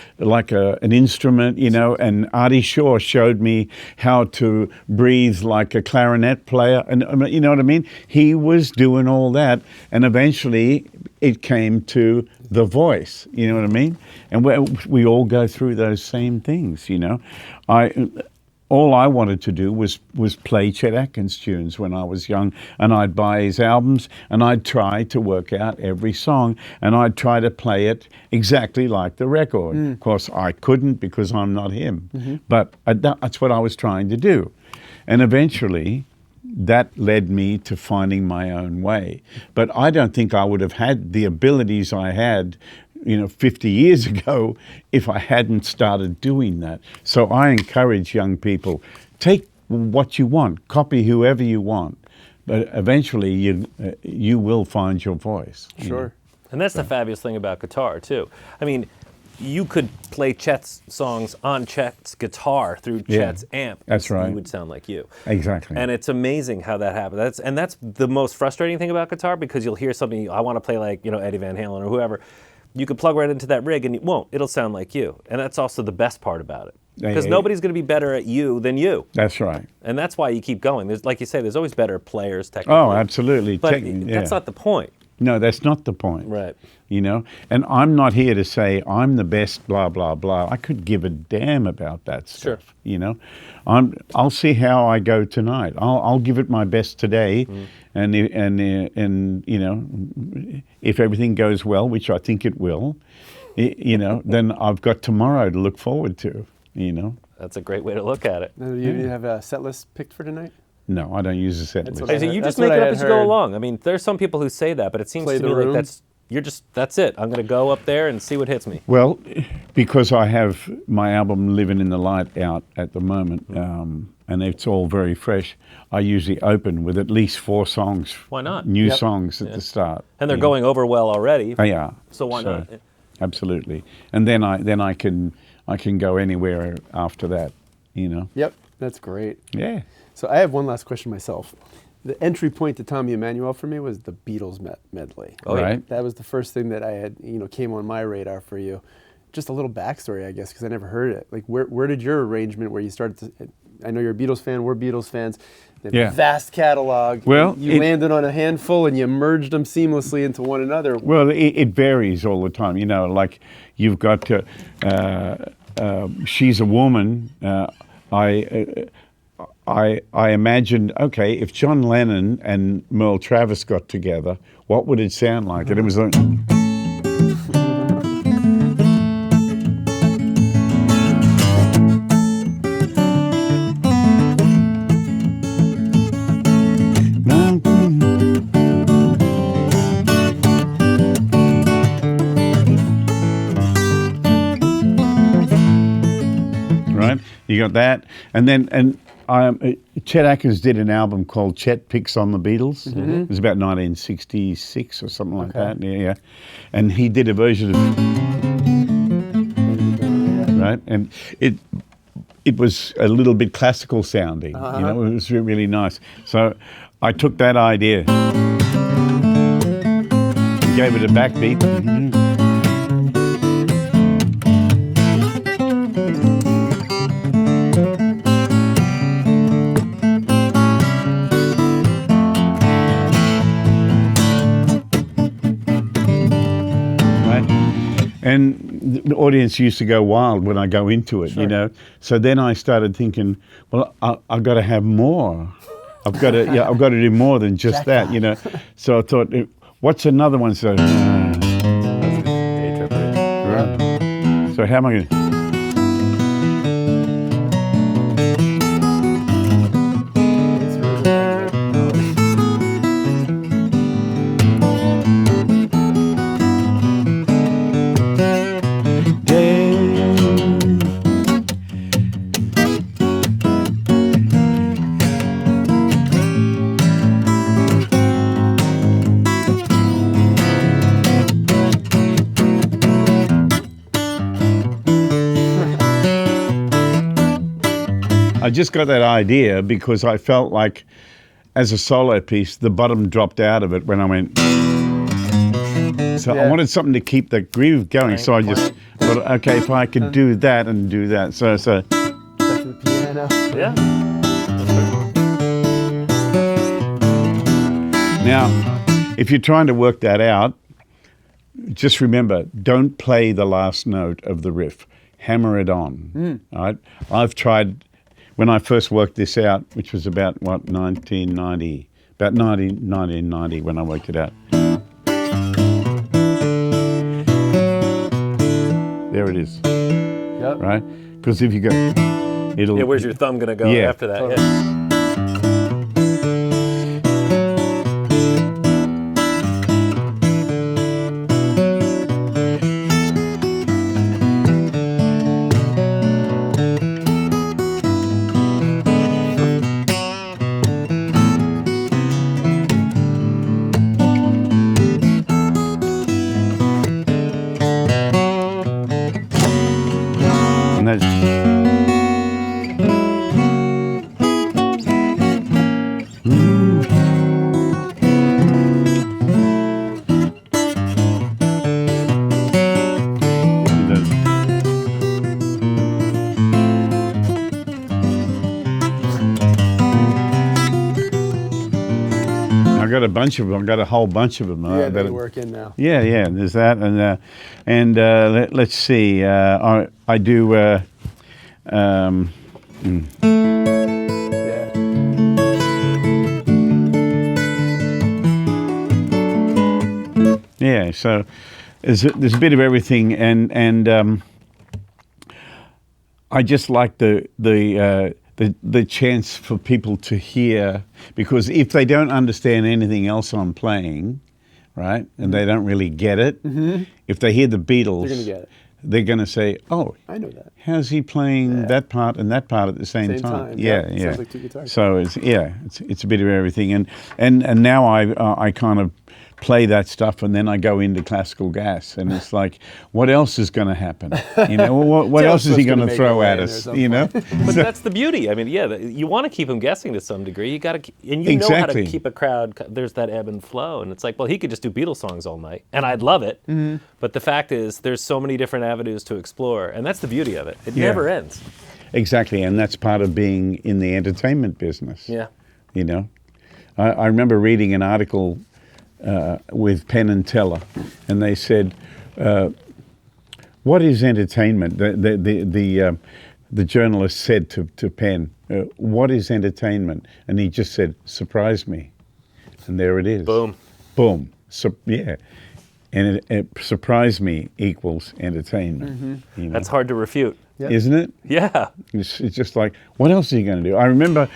instrument, you know. And Artie Shaw showed me how to breathe like a clarinet player, and you know what I mean. He was doing all that, and eventually it came to the voice. You know what I mean? And we all go through those same things, you know. All I wanted to do was play Chet Atkins tunes when I was young, and I'd buy his albums, and I'd try to work out every song, and I'd try to play it exactly like the record. Of course, I couldn't because I'm not him, but that's what I was trying to do. And eventually, that led me to finding my own way. But I don't think I would have had the abilities I had, you know, 50 years ago if I hadn't started doing that. So I encourage young people, take what you want, copy whoever you want, but eventually you will find your voice.
Sure.
And that's the fabulous thing about guitar, too. I mean, you could play Chet's songs on Chet's guitar through Chet's amp.
That's right.
You would sound like you.
Exactly.
And it's amazing how that happens. That's the most frustrating thing about guitar, because you'll hear something, I want to play like, you know, Eddie Van Halen or whoever. You could plug right into that rig and it won't. It'll sound like you. And that's also the best part about it. Because nobody's going to be better at you than you.
That's right.
And that's why you keep going. There's, like you say, there's always better players technically.
Oh, absolutely.
But that's not the point.
No, that's not the point.
Right.
You know, and I'm not here to say I'm the best, blah, blah, blah. I could give a damn about that stuff.
Sure.
You know, I'll see how I go tonight. I'll give it my best today, and you know, if everything goes well, which I think it will, you know, then I've got tomorrow to look forward to. You know.
That's a great way to look at it.
Now, you have a set list picked for tonight?
No, I don't use a set list.
So you just make it up as you go along. I mean, there's some people who say that, but it seems to me like that's it. I'm going to go up there and see what hits me.
Well, because I have my album Living in the Light out at the moment, and it's all very fresh, I usually open with at least 4 songs.
Why not?
New songs at the start.
And they're going over well already.
They are.
So why not?
Absolutely. And then I can go anywhere after that, you know.
Yep, that's great.
Yeah.
So I have one last question myself. The entry point to Tommy Emmanuel for me was the Beatles medley.
Oh, right.
That was the first thing that I had, came on my radar for you. Just a little backstory, I guess, because I never heard it. Like, where did your arrangement, where you started to, I know you're a Beatles fan, we're Beatles fans, the vast catalog.
Well,
you landed on a handful and you merged them seamlessly into one another.
Well, it varies all the time. You know, like you've got She's a Woman. I imagined, okay, if John Lennon and Merle Travis got together, what would it sound like? And it was like... you got that, and then Chet Atkins did an album called Chet Picks on the Beatles. It was about 1966 or something like that. Yeah, and he did a version of right, and it was a little bit classical sounding. You know, it was really nice. So I took that idea, gave it a backbeat. And the audience used to go wild when I go into it, you know. So then I started thinking, well, I've got to have more. I've got to do more than just that, you know. So I thought, what's another one? So, right. So how am I going to? I just got that idea because I felt like, as a solo piece, the bottom dropped out of it when I went. So I wanted something to keep the groove going. So I just thought, okay, if I could do that and do that. So.
The piano.
Yeah.
Now, if you're trying to work that out, just remember, don't play the last note of the riff. Hammer it on. All right? I've tried. When I first worked this out, which was about, 1990? About 1990 when I worked it out. There it is.
Yep.
Right? Because if you go, it'll...
Yeah, where's your thumb going to go after that?
Totally.
Yeah.
And that's... I got a bunch of them. I got a whole bunch of them.
Yeah, they work in now.
Yeah. There's that, and let's see. I do.
Yeah.
Yeah. So there's a bit of everything, and I just like the chance for people to hear, because if they don't understand anything else I'm playing, right, and they don't really get it, if they hear the Beatles,
They're going to get it.
They're going to say, "Oh,
I know that.
how's he playing that part and that part at the same time?" Yeah.
Sounds like two guitars.
So it's a bit of everything, and now I kind of play that stuff, and then I go into classical gas, and it's like, what else is going to happen? You know, what else is he going to throw at us? You know,
But that's the beauty. I mean, you want to keep them guessing to some degree. You got to, and you know how to keep a crowd. There's that ebb and flow, and it's like, well, he could just do Beatles songs all night, and I'd love it. But the fact is, there's so many different avenues to explore, and that's the beauty of it. It never ends.
Exactly, and that's part of being in the entertainment business.
Yeah.
You know, I remember reading an article with Penn and Teller, and they said, "What is entertainment?" The journalist said to Penn, "What is entertainment?" And he just said, "Surprise me," and there it is.
Boom.
Boom. So yeah, and it surprise me equals entertainment. You know?
That's hard to refute.
Yep.
Isn't it?
Yeah.
It's just like, what else are you going to do? I remember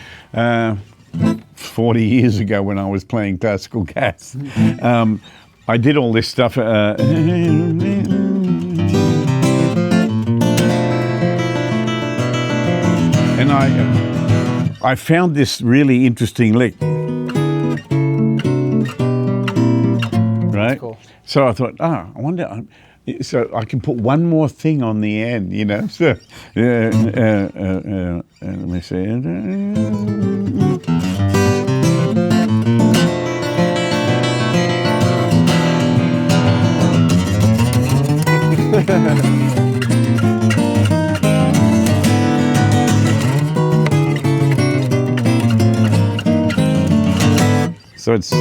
40 years ago when I was playing classical gas, I did all this stuff. I found this really interesting lick. Right?
Cool.
So I thought, I wonder, so I can put one more thing on the end, you know? So, let me see. So it's,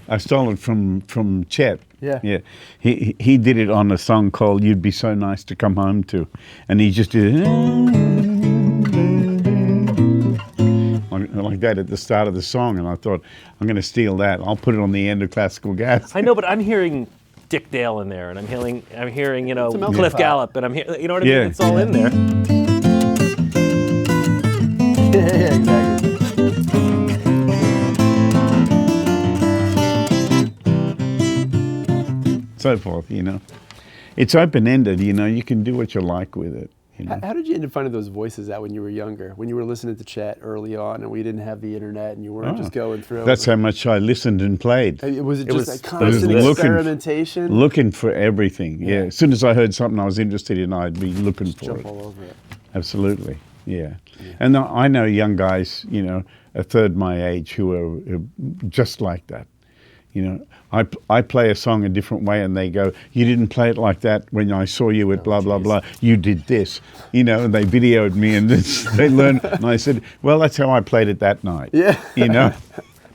I stole it from Chet.
Yeah.
Yeah. He did it on a song called "You'd Be So Nice to Come Home To," and he just did it like that at the start of the song. And I thought, I'm going to steal that. I'll put it on the end of Classical Gas.
I know, but I'm hearing Dick Dale in there, and I'm hearing you know,
melting
Cliff
pot.
Gallup, and I'm hearing, you know what I mean?
Yeah.
It's all in there.
Yeah, exactly.
So forth, you know. It's open-ended, you know. You can do what you like with it. You know?
How did you end up finding those voices out when you were younger? When you were listening to Chet early on and we didn't have the internet and you weren't just going through?
That's how much I listened and played.
Was it just
was-
a
it was
constant
looking-
experimentation?
Looking for everything, yeah.
Yeah.
As soon as I heard something I was interested in, I'd be looking for
Jump
it.
all over it.
Absolutely, yeah. And I know young guys, you know, a third my age who are just like that. You know, I play a song a different way and they go, you didn't play it like that when I saw you at blah, blah, blah. You did this, you know, and they videoed me and they learned. And I said, well, that's how I played it that night.
Yeah.
You know?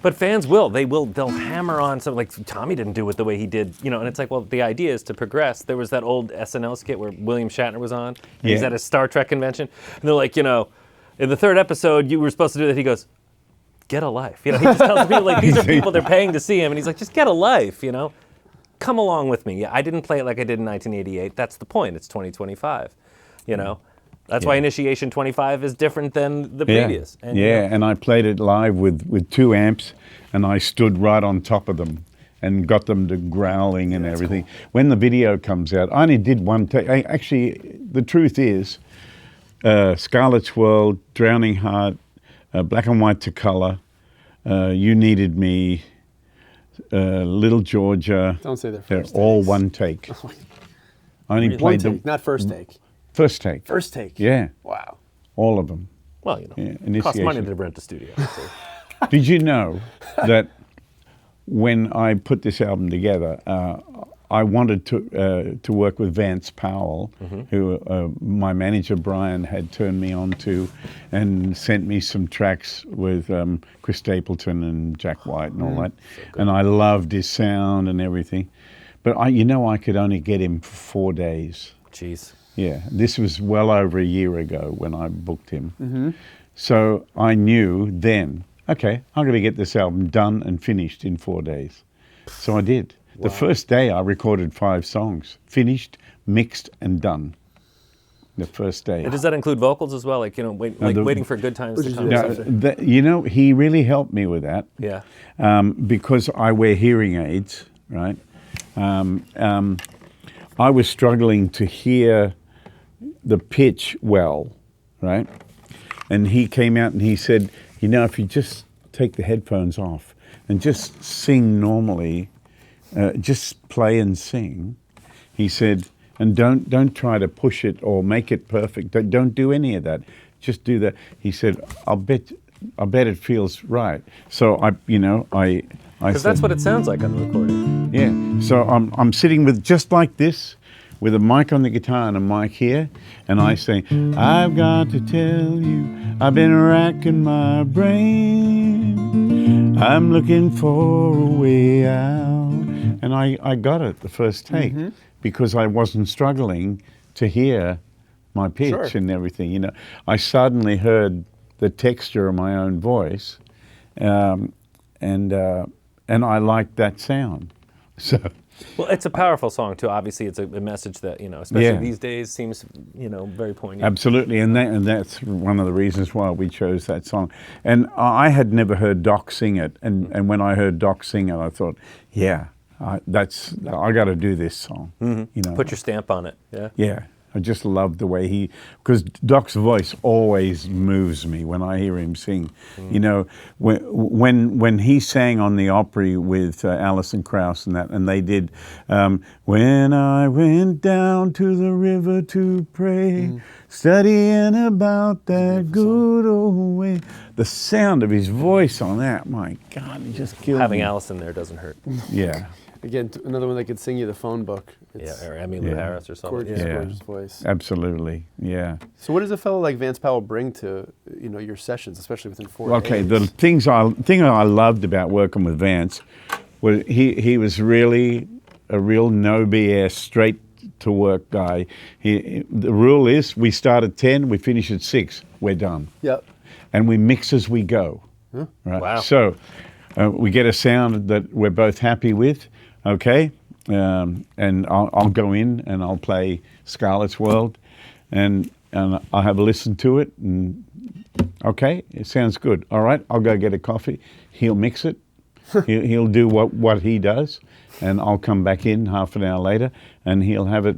But fans they'll hammer on something like Tommy didn't do it the way he did, you know, and it's like, well, the idea is to progress. There was that old SNL skit where William Shatner was on, and he's
Yeah.
at a Star Trek convention, and they're like, you know, in the third episode, you were supposed to do that. He goes, get a life. You know, he just tells people, like, these are people they're paying to see him, and he's like, just get a life, you know? Come along with me. Yeah, I didn't play it like I did in 1988. That's the point. It's 2025, you know? That's why Initiation 25 is different than the previous. And, you know,
And I played it live with 2 amps and I stood right on top of them and got them to growling and everything. Cool. When the video comes out, I only did one take. Actually, the truth is, Scarlett's World, Drowning Heart, Black and White to Color, You Needed Me, Little Georgia.
Don't say they're
They're
first
all
takes.
one take. I only
One
played them
take, not first take.
first take.
First take.
Yeah,
Wow.
all of them.
well, you know,
Yeah,
it costs money
Initiation.
to rent a studio. So.
Did you know that when I put this album together, I wanted to work with Vance Powell, who my manager Brian had turned me on to, and sent me some tracks with Chris Stapleton and Jack White and all that. And I loved his sound and everything. But I could only get him for 4 days.
Jeez.
Yeah, this was well over a year ago when I booked him. So I knew then, okay, I'm going to get this album done and finished in 4 days. So I did. The first day I recorded 5 songs, finished, mixed, and done. The first day.
And does that include vocals as well? Like, you know, waiting for good times to come.
Now, he really helped me with that.
Yeah.
Because I wear hearing aids, right? I was struggling to hear the pitch well, right? And he came out and he said, you know, if you just take the headphones off and just sing normally, just play and sing, he said, and don't try to push it or make it perfect. Don't do any of that. Just do that. He said, I bet it feels right. So I
Because that's what it sounds like on the recording.
yeah. So I'm sitting with just like this, with a mic on the guitar and a mic here, and I say, I've got to tell you, I've been racking my brain. I'm looking for a way out. And I got it the first take because I wasn't struggling to hear my pitch and everything. You know, I suddenly heard the texture of my own voice, and I liked that sound. So.
Well, it's a powerful song too. Obviously, it's a message that, you know, especially
Yeah.
these days, seems, you know, very poignant.
Absolutely, and that's one of the reasons why we chose that song. And I had never heard Doc sing it, and when I heard Doc sing it, I thought, yeah, I got to do this song. You know,
Put your stamp on it. Yeah.
yeah, I just love the way because Doc's voice always moves me when I hear him sing. You know, when he sang on the Opry with Alison Krauss and they did When I Went Down to the River to Pray, studying about that good old way. The sound of his voice on that, my God, it just killed
Having
me.
Allison there doesn't hurt.
Yeah.
Again, another one that could sing you the phone book. It's
Or Emmylou Harris or something.
gorgeous,
Yeah.
gorgeous voice.
Absolutely, yeah.
So what does a fellow like Vance Powell bring to your sessions, especially within 4
Okay,
days?
the thing I loved about working with Vance was he was really a real no BS, straight to work guy. The rule is we start at 10, we finish at 6, we're done.
Yep.
And we mix as we go. Right?
Wow.
So we get a sound that we're both happy with, okay? And I'll go in and I'll play Scarlett's World, and I'll have a listen to it, and okay, it sounds good. All right, I'll go get a coffee. He'll mix it. He'll do what he does, and I'll come back in half an hour later, and he'll have it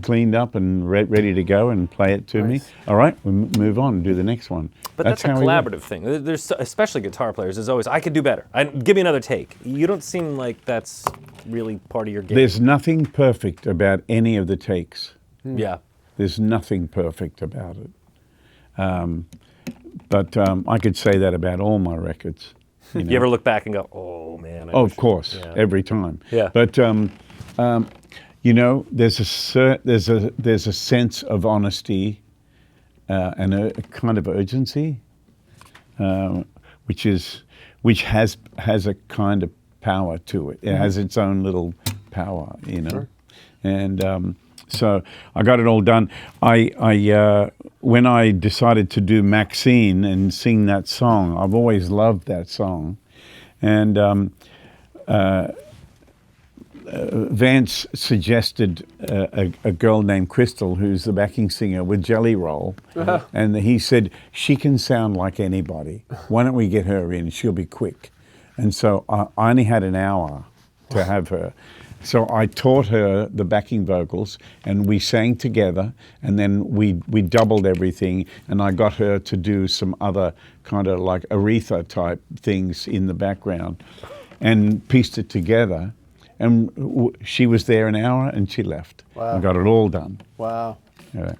cleaned up and ready to go and play it to me.
Nice.
All right, we'll move on and do the next one.
But that's a
how we work.
collaborative thing. There's especially guitar players. There's always I could do better. Give me another take. You don't seem like that's really part of your game.
There's nothing perfect about any of the takes.
Yeah.
There's nothing perfect about it. But I could say that about all my records. You know?
You ever look back and go, oh man. I
Oh,
wish-"
of course,
Yeah.
every time.
Yeah.
But you know, there's a sense of honesty and a kind of urgency, which has a kind of power to it. It has its own little power, you know.
Sure.
And so I got it all done. I when I decided to do Maxine and sing that song, I've always loved that song, and Vance suggested a girl named Crystal, who's the backing singer with Jelly Roll, and he said, she can sound like anybody. Why don't we get her in? She'll be quick. And so I only had an hour to have her. So I taught her the backing vocals, and we sang together, and then we doubled everything, and I got her to do some other kind of like Aretha type things in the background, and pieced it together. And she was there an hour, and she left.
Wow.
I got it all done.
Wow.
Yeah.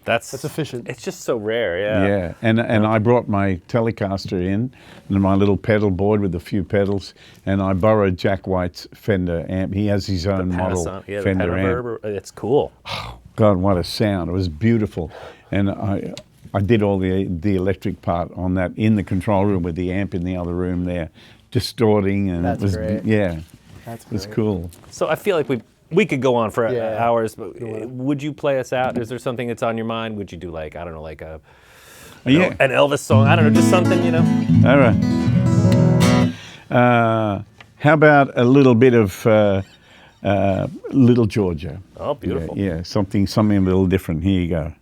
That's
efficient.
It's just so rare, yeah.
Yeah, and I brought my Telecaster in, and my little pedal board with a few pedals, and I borrowed Jack White's Fender amp. He has his own model
Yeah,
Fender
the
amp.
Reverb, it's cool.
God, what a sound! It was beautiful, and I did all the electric part on that in the control room with the amp in the other room there, distorting, and
That's
it was
great.
yeah,
That's
it was
great.
cool.
So I feel like we could go on for
Yeah.
hours, but would you play us out? Is there something that's on your mind? Would you do like, I don't know, like a
Yeah.
an Elvis song? I don't know, just something, you know?
All right. How about a little bit of Little Georgia?
Oh, beautiful.
Yeah, something a little different. Here you go.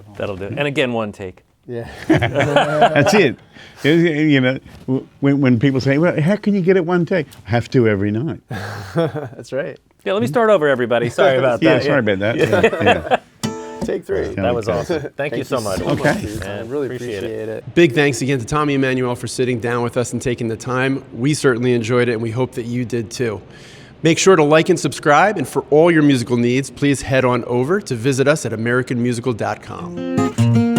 Beautiful.
That'll do. And again, one take.
Yeah.
That's it. You know, when people say, "Well, how can you get it one take?" I have to every night.
That's right.
Yeah, let me start over, everybody. Sorry about
Yeah,
that.
sorry about that. Yeah.
Take 3.
That was awesome. Thank you so much.
Okay.
for your time.
Man,
Really
appreciate
appreciate it. Big thanks again to Tommy Emmanuel for sitting down with us and taking the time. We certainly enjoyed it, and we hope that you did too. Make sure to like and subscribe, and for all your musical needs, please head on over to visit us at americanmusical.com.